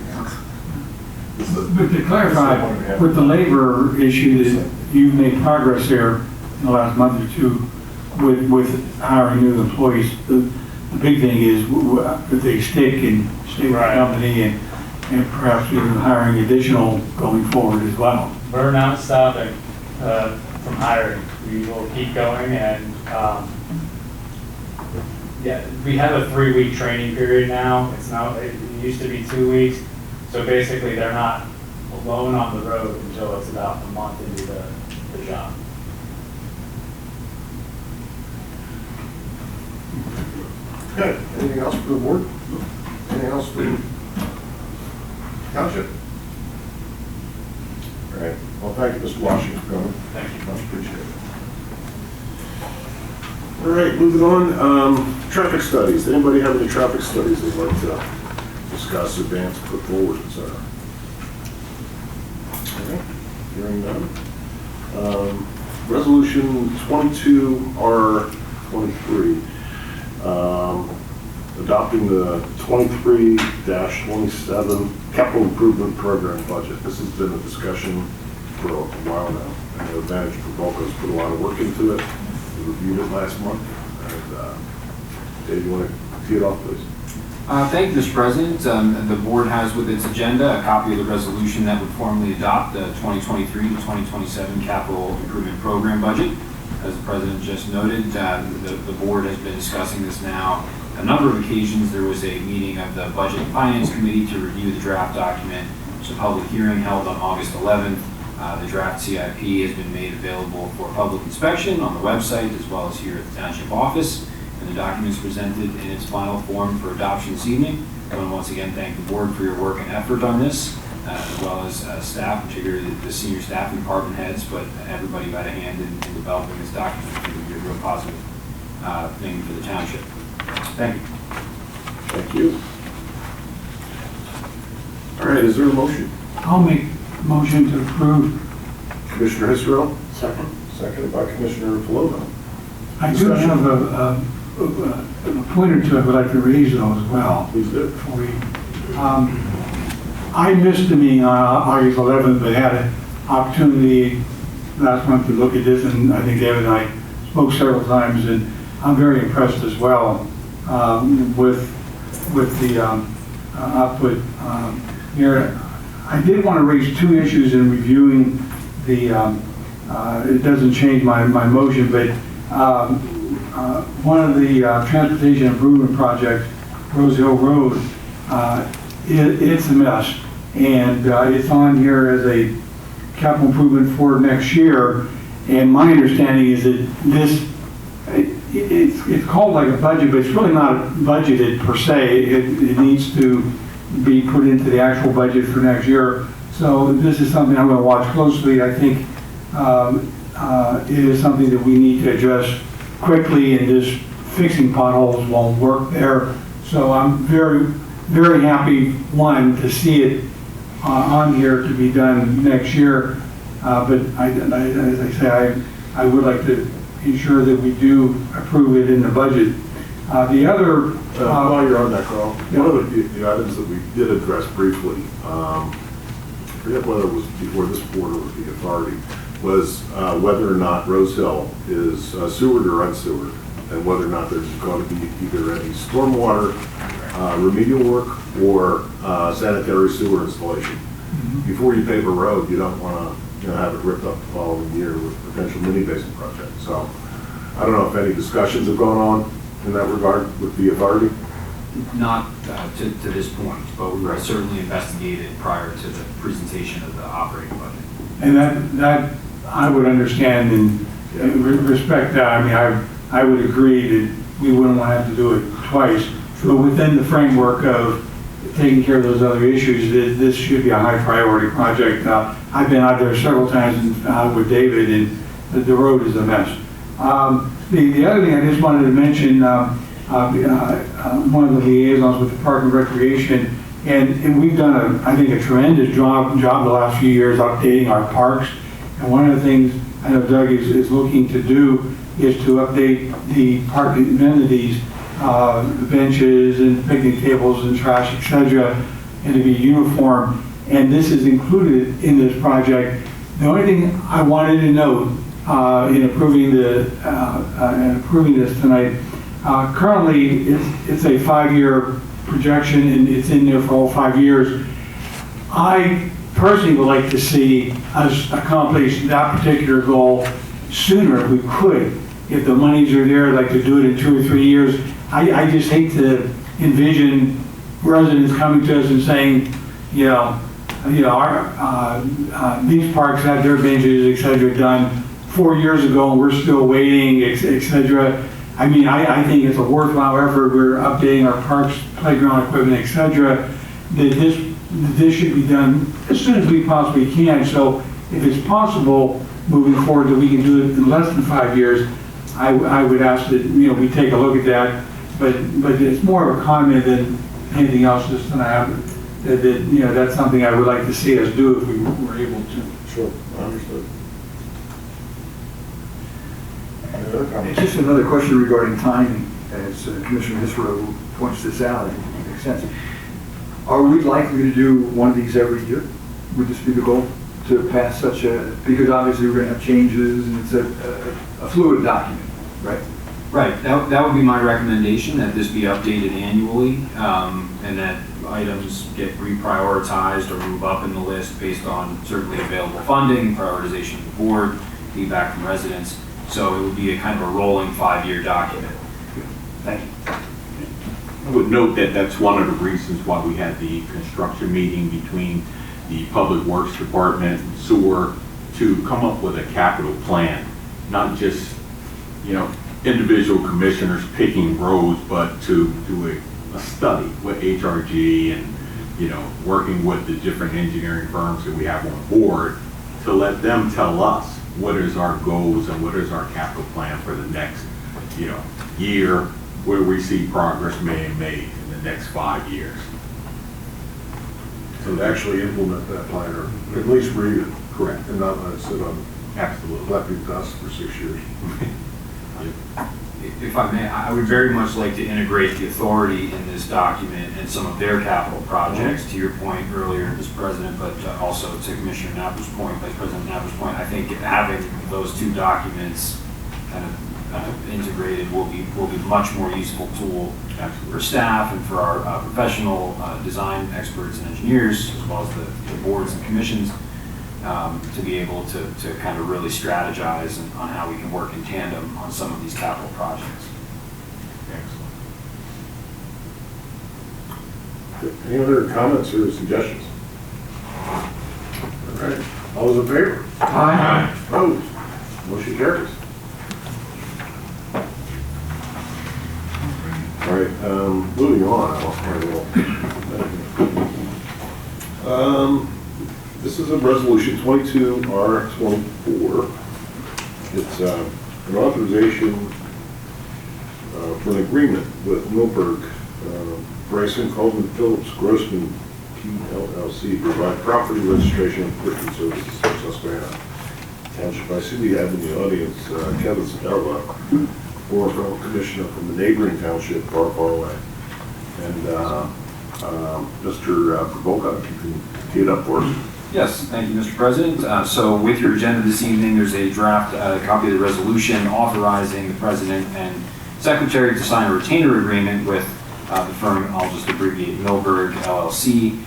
But to clarify, with the labor issue, that you've made progress there in the last month or two with hiring new employees. The big thing is that they stick with the company and perhaps even hiring additional going forward as well. We're not stopping from hiring. We will keep going, and yeah, we have a 3-week training period now. It used to be 2 weeks. So basically, they're not alone on the road until it's about a month into the job. Okay, anything else for the board? Anything else for the township? All right, well, thank you, Mr. Washington, for coming. Thank you. Much appreciated. All right, moving on, traffic studies. Anybody have any traffic studies they'd like to discuss, advance, put forward, et cetera? All right, hearing none. Resolution 22R23. Adopting the 23-27 capital improvement program budget. This has been a discussion for a while now. And the manager for Bulco's put a lot of work into it. We reviewed it last month. And Dave, you want to tee it off, please? Thank you, Mr. President. The board has with its agenda a copy of the resolution that would formally adopt the 2023 to 2027 capital improvement program budget. As the president just noted, the board has been discussing this now a number of occasions. There was a meeting of the Budget and Finance Committee to review the draft document. There's a public hearing held on August 11th. The draft CIP has been made available for public inspection on the website as well as here at the Township office. And the document is presented in its final form for adoption this evening. I want to once again thank the board for your work and effort on this, as well as staff, particularly the senior staff and department heads, but everybody got a hand in developing this document. I think it would be a real positive thing for the township. Thank you. Thank you. All right, is there a motion? I'll make a motion to approve. Commissioner Israel, Second. seconded by Commissioner Paloma. I do have a point or two I would like to raise though as well. Please do. Before we, I missed the meeting on August 11th, but had an opportunity last month to look at this, and I think David and I spoke several times, and I'm very impressed as well with the output here. I did want to raise two issues in reviewing the, it doesn't change my motion, but one of the transportation improvement projects, Rose Hill Road, it's a mess. And it's on here as a capital improvement for next year. And my understanding is that this, it's called like a budget, but it's really not budgeted per se. It needs to be put into the actual budget for next year. So this is something I'm going to watch closely. I think it is something that we need to address quickly, and just fixing potholes won't work there. So I'm very, very happy, one, to see it on here to be done next year. But as I say, I would like to ensure that we do approve it in the budget. The other... while you're on that, Carl, one of the items that we did address briefly, I forget whether it was before this board or the authority, was whether or not Rose Hill is sewered or unsewered, and whether or not there's going to be either any stormwater remedial work or sanitary sewer installation. Mm-hmm. Before you pave a road, you don't want to have it ripped up the following year with potential mini basin projects. So I don't know if any discussions have gone on in that regard with the authority. Not to this point, but we were certainly investigated prior to the presentation of the operating budget. And that I would understand and respect that. I mean, I would agree that we wouldn't want to have to do it twice. But within the framework of taking care of those other issues, this should be a high priority project. I've been out there several times with David, and the road is a mess. The other thing I just wanted to mention, one of the liaisons with the Park and Recreation, and we've done, I think, a tremendous job the last few years updating our parks. And one of the things I know Doug is looking to do is to update the park amenities, the benches and picnic tables and trash, etc., and to be uniform. And this is included in this project. The only thing I wanted to note in approving this tonight, currently it's a 5-year projection, and it's in there for all 5 years. I personally would like to see us accomplish that particular goal sooner if we could. If the monies are there, I'd like to do it in 2 or 3 years. I just hate to envision residents coming to us and saying, these parks had their benches, et cetera, done 4 years ago, and we're still waiting, et cetera. I mean, I think it's a worthwhile effort. We're updating our parks, playground equipment, et cetera. This should be done as soon as we possibly can. So if it's possible moving forward that we can do it in less than 5 years, I would ask that, we take a look at that. But it's more of a comment than anything else just tonight. That's something I would like to see us do if we were able to. Sure, understood. Any other comments? Just another question regarding timing, as Commissioner Hisro points this out, and it makes sense. Are we likely to do one of these every year? Would this be the goal, to pass such a, because obviously we're going to have changes and it's a fluid document, right? Right, that would be my recommendation, that this be updated annually, and that items get reprioritized or move up in the list based on certainly available funding, prioritization of the board, feedback from residents. So it would be a kind of a rolling 5-year document. Thank you. I would note that that's one of the reasons why we had the construction meeting between the Public Works Department and Sewer to come up with a capital plan, not just, individual commissioners picking roads, but to do a study with HRG and, working with the different engineering firms that we have on board to let them tell us what is our goals and what is our capital plan for the next, year, where we see progress being made in the next 5 years. So to actually implement that plan, or at least read it. Correct. And not let it sit on Absolutely. flapping dust for 6 years. If I may, I would very much like to integrate the authority in this document and some of their capital projects, to your point earlier, Mr. President, but also to Commissioner Napper's point, Vice President Napper's point. I think having those two documents kind of integrated will be much more useful tool for staff and for our professional design experts and engineers, as well as the boards and commissions, to be able to kind of really strategize on how we can work in tandem on some of these capital projects. Excellent. Any other comments or suggestions? All right. All those in favor? Aye. Opposed? Motion carries. All right, moving on. I lost my little. This is a resolution 22R24. It's an authorization for an agreement with Milberg, Bryson, Coleman, Phillips, Grossman, PLLC, to provide property registration and equipment services for Susquehanna Township. I see we have in the audience Kevin Sedella, former fellow commissioner from the neighboring township, far away. And Mr. Provoca, if you can tee it up for us. Yes, thank you, Mr. President. So with your agenda this evening, there's a draft copy of the resolution authorizing the President and Secretary to sign a retainer agreement with the firm, I'll just abbreviate, Milberg LLC,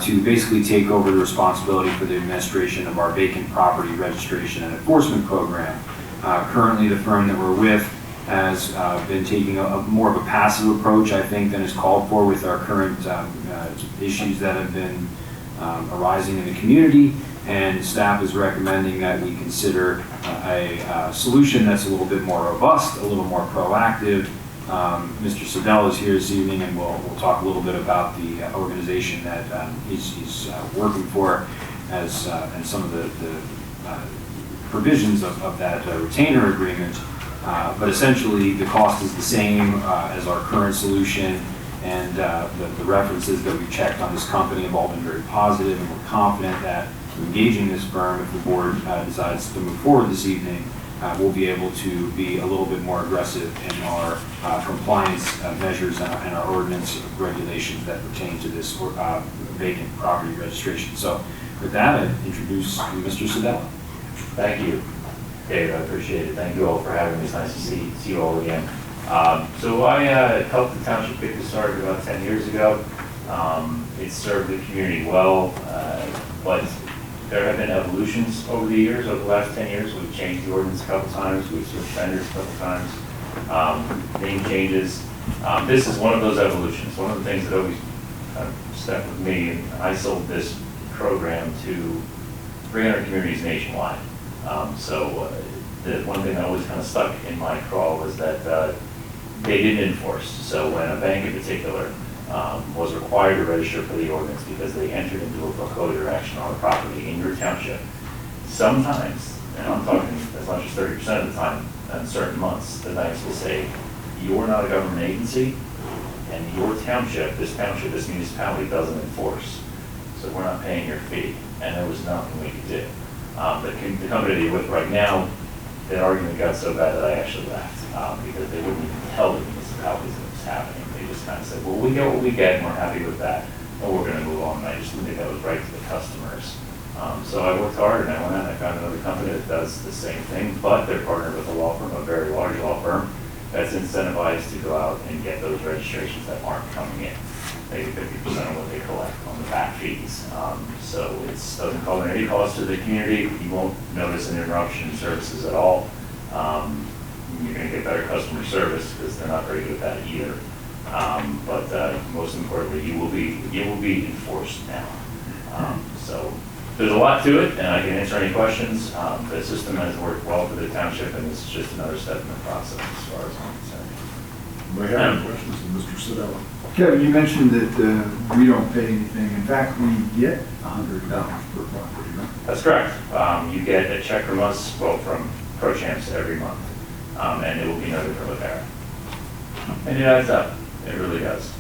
to basically take over the responsibility for the administration of our vacant property registration and enforcement program. Currently, the firm that we're with has been taking more of a passive approach, I think, than is called for with our current issues that have been arising in the community, and staff is recommending that we consider a solution that's a little bit more robust, a little more proactive, Mr. Sedell is here this evening, and we'll talk a little bit about the organization that he's working for as and some of the provisions of that retainer agreement. But essentially, the cost is the same as our current solution, and the references that we checked on this company have all been very positive, and we're confident that engaging this firm, if the board decides to move forward this evening, we'll be able to be a little bit more aggressive in our compliance measures and our ordinance regulations that pertain to this vacant property registration. So with that, I introduce Mr. Sedell. Thank you, Dave. I appreciate it. Thank you all for having me. It's nice to see you all again. So I helped the township get this started about 10 years ago. It served the community well, but there have been evolutions over the years. Over the last 10 years, we've changed the ordinance a couple times. We've switched vendors a couple times. Name changes. This is one of those evolutions. One of the things that always kind of stuck with me, and I sold this program to 300 communities nationwide. The one thing that always kind of stuck in my craw was that they didn't enforce. So when a bank in particular was required to register for the ordinance because they entered into a foreclosure action on a property in your township, sometimes, and I'm talking as much as 30% of the time, in certain months, the banks will say, you're not a government agency, and your township, this municipality doesn't enforce, so we're not paying your fee. And there was nothing we could do. The company that you're with right now, that argument got so bad that I actually left because they wouldn't even tell the municipalities that it was happening. They just kind of said, well, we get what we get and we're happy with that, and we're going to move on. And I just didn't think that was right to the customers. So I worked hard and I went out and I found another company that does the same thing, but they're partnered with a law firm, a very large law firm, that's incentivized to go out and get those registrations that aren't coming in. Maybe 50% of what they collect on the back fees. So it doesn't cover any cost to the community. You won't notice an interruption in services at all. You're going to get better customer service because they're not very good at that either. But most importantly, you will be enforced now. So there's a lot to it, and I can answer any questions. The system has worked well for the township, and this is just another step in the process as far as I'm concerned. May I have any questions of Mr. Sedell? Kevin, you mentioned that we don't pay anything. In fact, we get $100 per property, right? That's correct. You get a check from us, well, from ProChamps every month, and it will be noted for Lavera. And it adds up. It really does.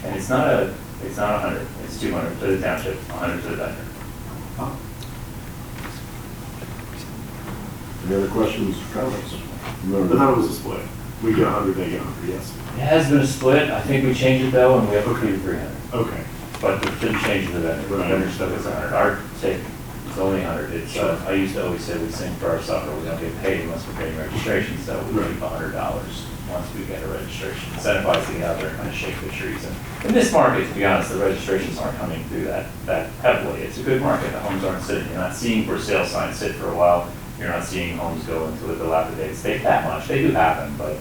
And it's not 100. It's 200 to the township, 100 to the vendor. Any other questions or comments? I thought it was a split. We get 100, they get 100, yes. It has been a split. I think we changed it though, and we have to do 300. Okay. But we didn't change the vendor. The vendor stuff is 100. Our take is only 100. It's, I used to always say we sing for our supper. We don't get paid unless we're paying registration, so we keep $100 once we get a registration. Incentivize to get out there and kind of shake the trees. And in this market, to be honest, the registrations aren't coming through that heavily. It's a good market. The homes aren't sitting. You're not seeing for sale signs sit for a while. You're not seeing homes go into a dilapidated state that much. They do happen, but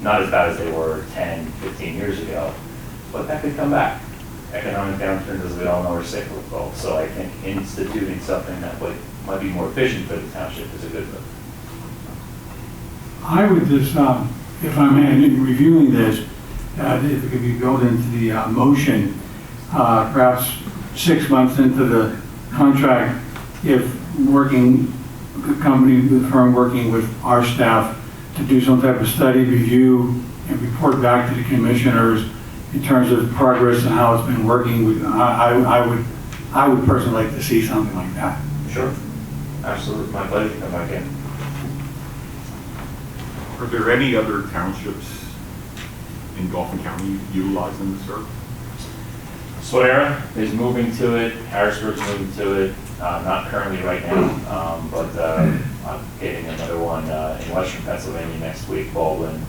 not as bad as they were 10, 15 years ago. But that could come back. Economic downturns, as we all know, are cyclical. So I think instituting something that might be more efficient for the township is a good move. I would just, if I may, in reviewing this, if it could be built into the motion, perhaps 6 months into the contract, if the firm working with our staff to do some type of study, review, and report back to the commissioners in terms of progress and how it's been working. I would personally like to see something like that. Sure. Absolutely. My pleasure to come back in. Are there any other townships in Dauphin County utilizing this service? Solera is moving to it. Harrisburg's moving to it. Not currently right now, but I'm getting another one in Western Pennsylvania next week, Baldwin.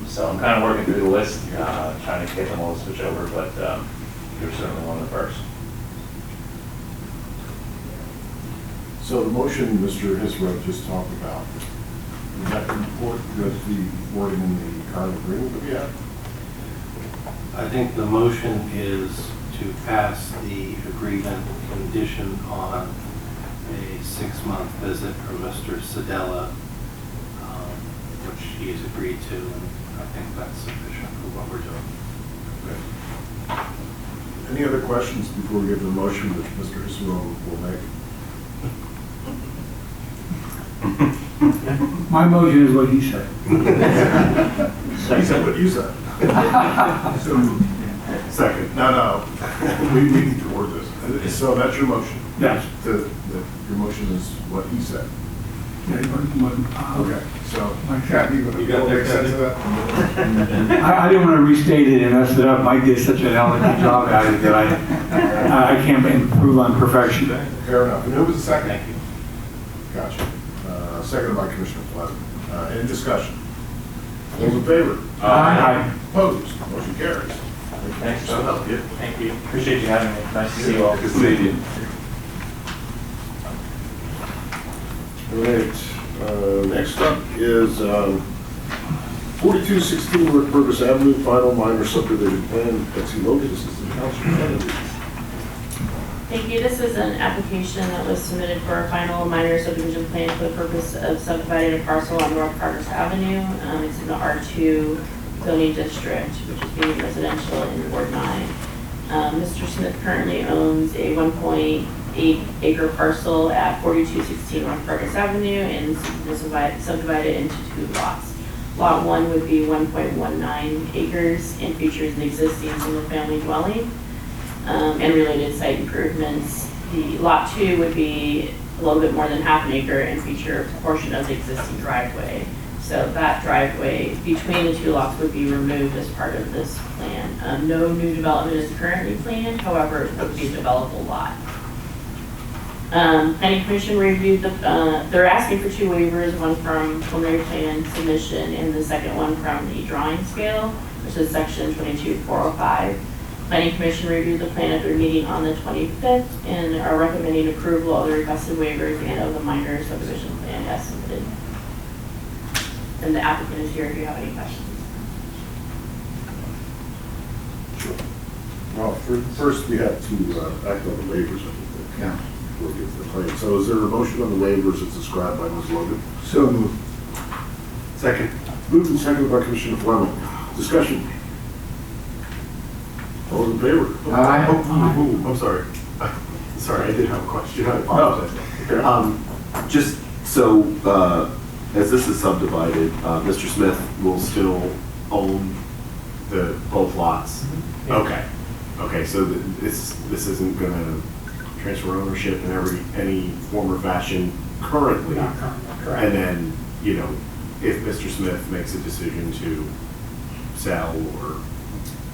So I'm kind of working through the list, trying to get them all to switch over, but you're certainly one of the first. So the motion Mr. Hisrow just talked about, does that comport with the wording in the current agreement that we have? I think the motion is to pass the agreement conditioned on a 6-month visit from Mr. Sedella which he has agreed to, and I think that's sufficient for what we're doing. Any other questions before we get to the motion that Mr. Ismail will make? My motion is what he said. He said what you said. Second. No. We need to word this. So that's your motion? Yes. Your motion is what he said? Okay. So, Like that. you got to make sense of that? I didn't want to restate it and mess it up. Mike did such an elegant job at it that I can't improve on perfection. Fair enough. And who was the second? Thank you. Gotcha. Seconded by Commissioner Pleasant. Any discussion? All those in favor? Aye. Opposed? Motion carries. Thanks for help. Thank you. Appreciate you having me. Nice to see you all. Good to see you. All right, next up is 4216 Rick Purvis Avenue, final minor subdivision plan. Betsy Logan, Assistant Township Manager. Thank you. This is an application that was submitted for a final minor subdivision plan for the purpose of subdividing a parcel on North Progress Avenue. It's in the R2 zoning district, which is being residential in Ward 9. Mr. Smith currently owns a 1.8 acre parcel at 4216 North Progress Avenue and subdivided into 2 lots. Lot 1 would be 1.19 acres and features an existing single-family dwelling and related site improvements. The Lot 2 would be a little bit more than half an acre and feature a portion of the existing driveway. So that driveway between the 2 lots would be removed as part of this plan. No new development is currently planned, however, it would be a developable lot. Planning Commission reviewed they're asking for 2 waivers, one from preliminary plan submission and the second one from the drawing scale, which is section 22405. Planning Commission reviewed the plan at their meeting on the 25th and are recommending approval of the requested waivers and of the minor subdivision plan as submitted. And the applicant is here if you have any questions. Sure. Well, first we have to act on the waivers, I think. Yeah. We'll get to the claim. So is there a motion on the waivers as described by Ms. Logan? So moved. Second. Moved and seconded by Commissioner Fleming. Discussion. All those in favor? Aye. Oh, I'm sorry. Sorry, I did have a question. I apologize. Just so, as this is subdivided, Mr. Smith will still own both lots? Okay. Okay, so this isn't going to transfer ownership in any form or fashion currently? Not currently, correct. And then, if Mr. Smith makes a decision to sell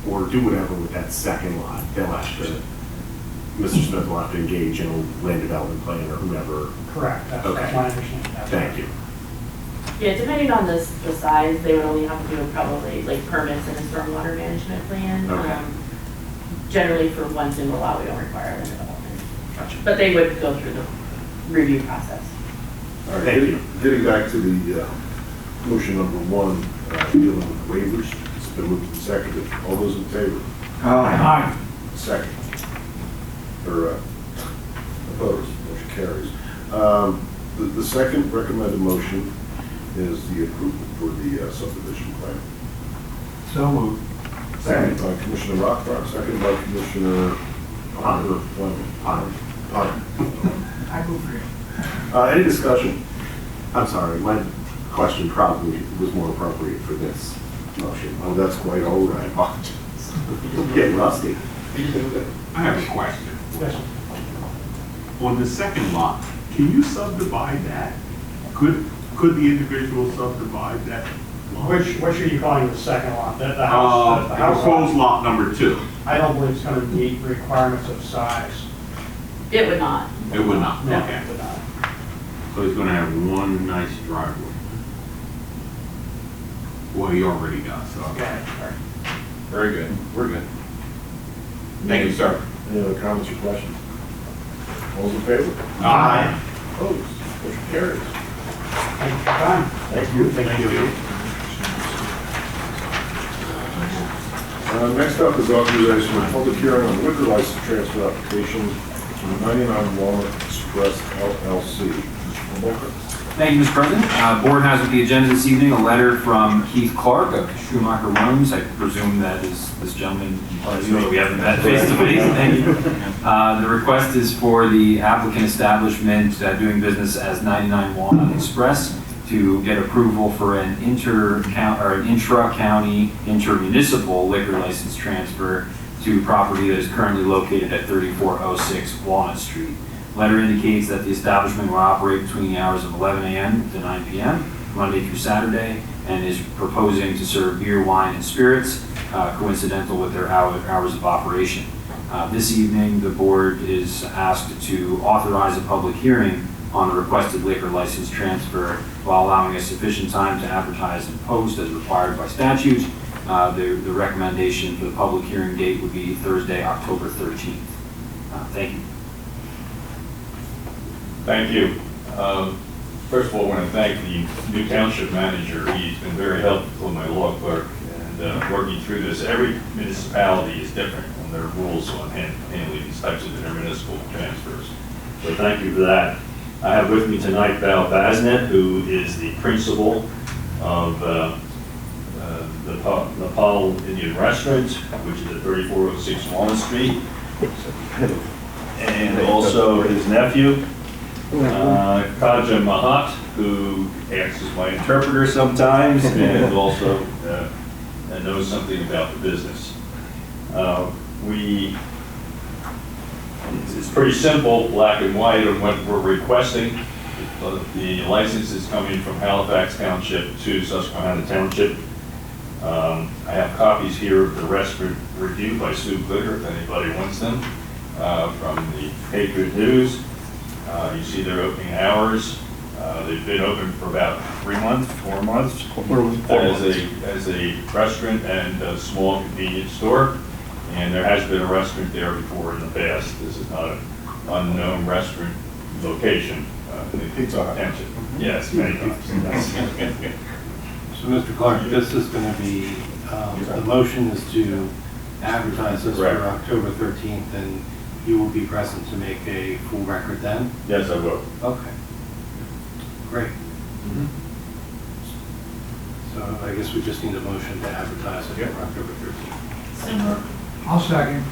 or do whatever with that second lot, they'll have to, Mr. Smith will have to engage in a land development plan or whomever. Correct, that's Okay. my understanding. Thank you. Yeah, depending on the size, they would only have to do probably like permits and a stormwater management plan. Okay. Generally for one single lot, we don't require land development. Gotcha. But they would go through the review process. All right, Thank you. Getting back to the motion number 1, dealing with waivers. It's been moved and seconded. All those in favor? Aye. Second. Or opposed? Motion carries. The second recommended motion is the approval for the subdivision plan. So moved. Second by Commissioner Rothrock, second by Commissioner Potter. Potter. I move for you. Any discussion? I'm sorry, my question probably was more appropriate for this motion. Oh, that's quite all I right. apologize. Getting rusty. I have a question. On the second lot, can you subdivide that? Could the individual subdivide that lot? Which are you calling the second lot? The house? The proposed lot number 2. I don't believe it's going to meet requirements of size. It would not. It would not, No, okay. it would not. So he's gonna have one nice driveway. Well, he already does, so. Okay, all right. Very good, we're good. Thank you, sir. Any other comments or questions? All those in favor? Aye. Opposed? Motion carries. Thank you for your time. Thank you. Thank you. Next up is authorization of public hearing on liquor license transfer application from 99 Walnut Express LLC. Mr. Walker. Thank you, Mr. President. Board has with the agenda this evening a letter from Keith Clark of Schumacher Williams. I presume that is this gentleman, we haven't met face to face. Thank you. The request is for the applicant establishment doing business as 99 Walnut Express to get approval for an intra-county, intermunicipal liquor license transfer to property that is currently located at 3406 Walnut Street. Letter indicates that the establishment will operate between the hours of 11 a.m. to 9 p.m., Monday through Saturday, and is proposing to serve beer, wine, and spirits, coincidental with their hours of operation. This evening, the board is asked to authorize a public hearing on the requested liquor license transfer while allowing us sufficient time to advertise and post as required by statute. The recommendation for the public hearing date would be Thursday, October 13th. Thank you. Thank you. First of all, I want to thank the new township manager. He's been very helpful, my law clerk, and working through this. Every municipality is different on their rules on handling these types of intermunicipal transfers. So thank you for that. I have with me tonight Val Basnet, who is the principal of the Nepal Indian Restaurant, which is at 3406 Walnut Street, and also his nephew, Kaja Mahat, who acts as my interpreter sometimes and also knows something about the business. It's pretty simple, black and white, on what we're requesting. The license is coming from Halifax Township to Susquehanna Township. I have copies here of the restaurant review by Sue Glitter, if anybody wants them, from the Patriot News. You see their opening hours. They've been open for about 4 months, as a restaurant and a small convenience store. And there has been a restaurant there before in the past. This is not an unknown restaurant location. Pizza Hut. Township. Yes, many times. So, Mr. Clark, this is going to be, the motion is to advertise this for October 13th, and you will be present to make a full record then? Yes, I will. Okay. Great. So I guess we just need a motion to advertise it for October 13th. I'll second.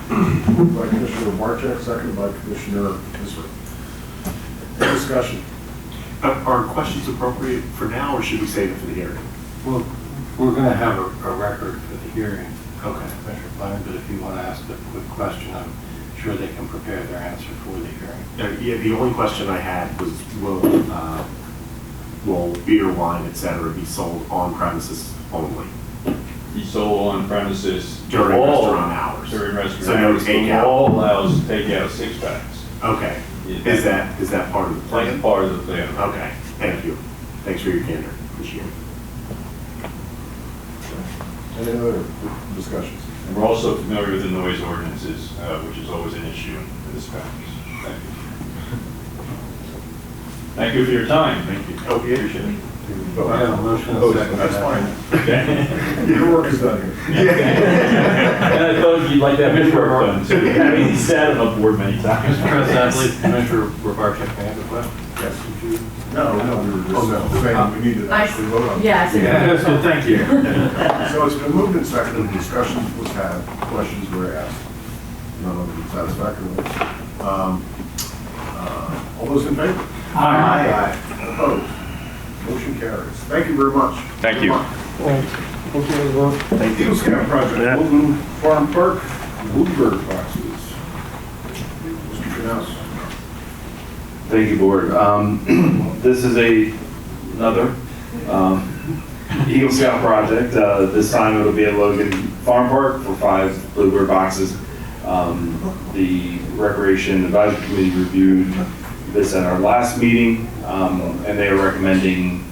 Moved by Commissioner Marchak, seconded by Commissioner Kisser. Any discussion? Are questions appropriate for now, or should we save it for the hearing? Well, we're going to have a record for the hearing. Okay. Commissioner Fine, but if you want to ask a quick question, I'm sure they can prepare their answer for the hearing. Yeah, the only question I had was, will beer, wine, et cetera, be sold on premises only? Be sold on premises During restaurant hours? During restaurant So no hours. takeout? All allows takeout 6-packs. Okay. Is that part of the plan? That's part of the plan. Okay, thank you. Thanks for your candor. Appreciate it. Any other discussions? And we're also familiar with the noise ordinances, which is always an issue in municipalities. Thank you. Thank you for your time. Thank you. Oh, yeah. Appreciate it. I have a motion and a second. That's fine. Okay. Your work is done here. And I thought you'd like that bit work done too. I mean, he sat on the board many times. Mr. President, I believe Commissioner Robarczyk may have a question. Yes. Would you? No, we were just saying we need to actually vote on it. Yes. That's good, thank you. So it's been moved and seconded, discussion was had, questions were asked. None of them satisfactory. All those in favor? Aye. Opposed? Motion carries. Thank you very much. Thank you. Thank you. Scout Project, Woodland Farm Park, Woodburg boxes. Mr. Knauss. Thank you, Board. This is another Eagle Scout project. This time it'll be at Logan Farm Park for 5 Bluebird boxes. The Recreation Advisory Committee reviewed this at our last meeting, and they are recommending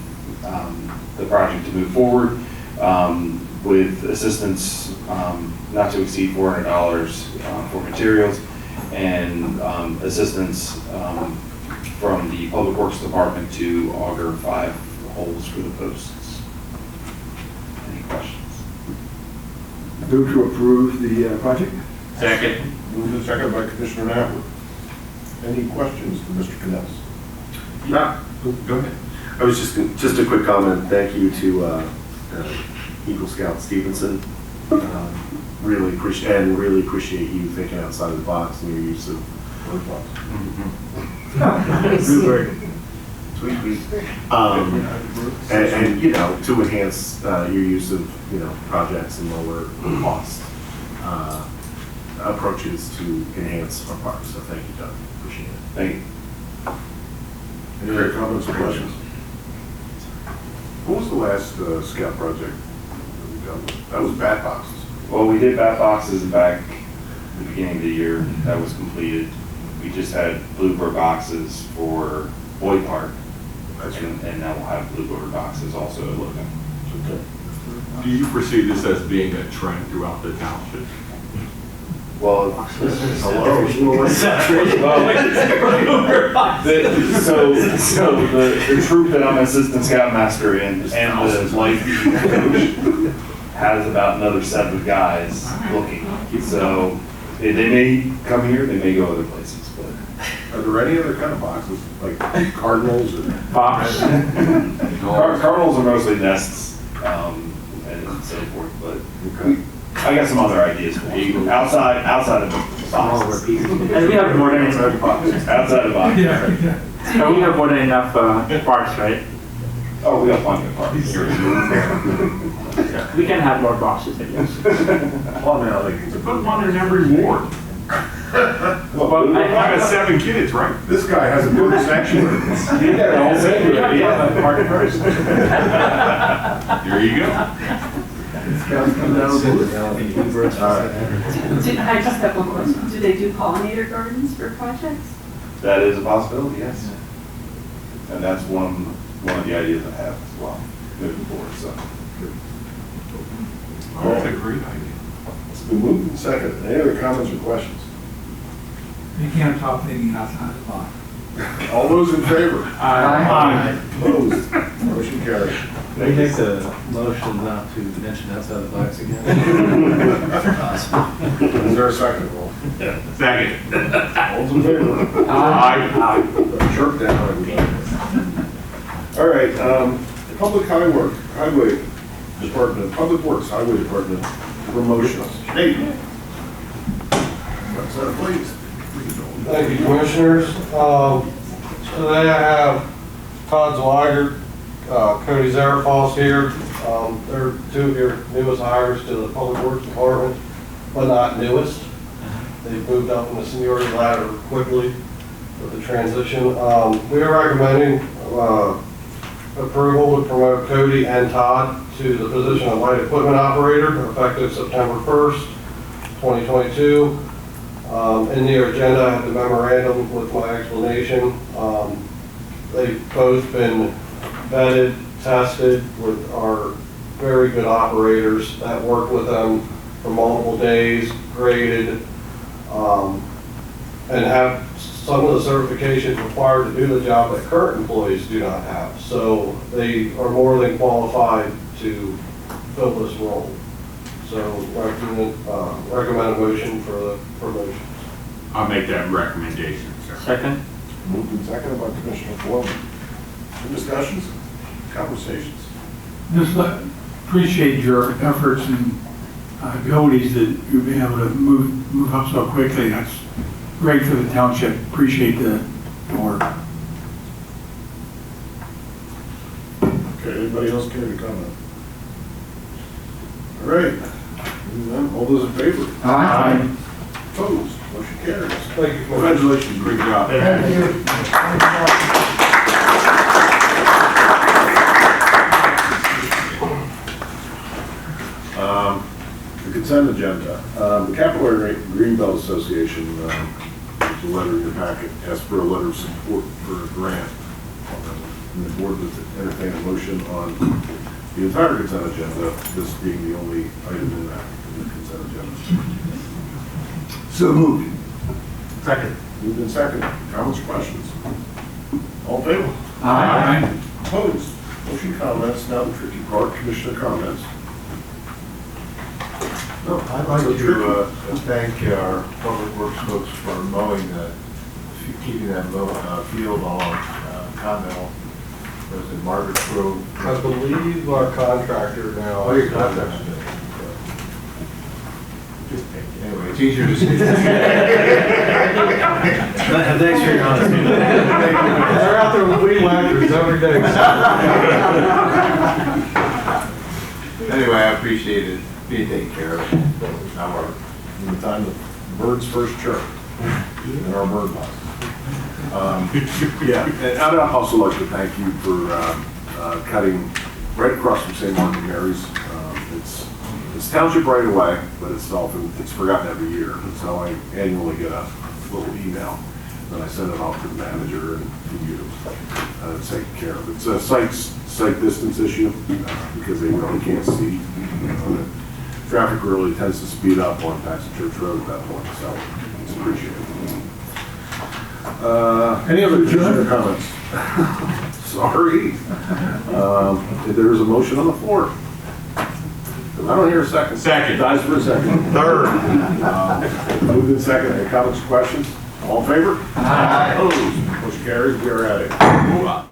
the project to move forward with assistance not to exceed $400 for materials and assistance from the Public Works Department to auger 5 holes for the posts. Any questions? Move to approve the project? Second. Moved and seconded by Commissioner Knappler. Any questions for Mr. Knauss? Yeah, go ahead. I was just a quick comment. Thank you to Eagle Scout Stevenson. Really appreciate you thinking outside of the box and your use of word box. Sweet. And you know, to enhance your use of projects and lower cost approaches to enhance our parks. So thank you, Doug. Appreciate it. Thank you. Any other comments or questions? What was the last scout project that we done? That was bat boxes. Well, we did bat boxes back at the beginning of the year. That was completed. We just had bluebird boxes for Boyd Park. And now we'll have bluebird boxes also at Logan. Okay. Do you foresee this as being a trend throughout the township? Well, Hello. so the troop that I'm an assistant scoutmaster in and the life coach has about another 7 guys looking. So they may come here, they may go other places, but. Are there any other kind of boxes, like cardinals or? Fox. Cardinals are mostly nests, and so forth, but I got some other ideas for you. Outside of the boxes. And we have more than enough parks. Outside of the box. And we have more than enough parks, right? Oh, we got plenty of parks. We can have more boxes, I guess. Well, now, like, to put one in every ward. Well, I got 7 kids, right? This guy has a good sanctuary. We have a park first. There you go. I just have one question. Do they do pollinator gardens for projects? That is a possibility, yes. And that's one of the ideas I have as well, moving forward, so. That's a great idea. It's been moved and seconded. Any other comments or questions? You can't stop thinking outside the box. All those in favor? Aye. Opposed? Motion carried. Can we make the motion not to mention outside the box again? Is there a second? Second. All those in favor? Aye. Jerk down, everybody. All right, Public Highway Department, Public Works Highway Department promotions. Nate. What's that, please? Thank you, Commissioners. Today I have Todd Zweigert, Cody Zarafos here. They're 2 of your newest hires to the Public Works Department, but not newest. They've moved up in the seniority ladder quickly with the transition. We are recommending approval to promote Cody and Todd to the position of light equipment operator effective September 1st, 2022. In the agenda, I have the memorandum with my explanation. They've both been vetted, tested with our very good operators that work with them for multiple days, graded, and have some of the certifications required to do the job that current employees do not have. So they are more than qualified to fill this role. So recommend a motion for the promotions. I'll make that recommendation, sir. Second. Moved and seconded by Commissioner Foreman. Any discussions, conversations? Just appreciate your efforts and abilities that you've been able to move up so quickly. That's great for the township. Appreciate the work. Okay, anybody else care to comment? All right, Hearing none, all those in favor? Aye. Opposed? Motion carries. Thank you, Congratulations, great job. Thank you. The consent agenda. The Capital Area Greenbelt Association, there's a letter in your packet, asked for a letter of support for a grant. And the board would entertain a motion on the entire consent agenda, this being the only item in the consent agenda. So moved. Second. Moved in second. Comments or questions? All in favor? Aye. Opposed? Motion comments. Now the tricky part, commissioner comments. No, I'd like to thank our public works folks for mowing keeping that field on Continental Was it Margaret Grove? I believe our contractor now. Oh, your contractor. Anyway, it's easier to see. Thanks for your honesty. They're out there with weed whackers every day. Anyway, I appreciate it being taken care of. Now we're in the time the birds first chirp in our bird box. Yeah, and I'd also like to thank you for cutting right across from St. Mark and Mary's. It's township right away, but it's forgotten every year. And so I annually get a little email, and I send it off to the manager and to you to take care of. It's a sight distance issue because they really can't see. Traffic really tends to speed up on Paxton Church Road at that point, so it's appreciated. Any other commissioner comments? Sorry. There is a motion on the floor. I don't hear a second. Second. Dies for a second. Third. Moved in second. Any comments or questions? All in favor? Aye. Opposed? Motion carries. We are at it. Ooh,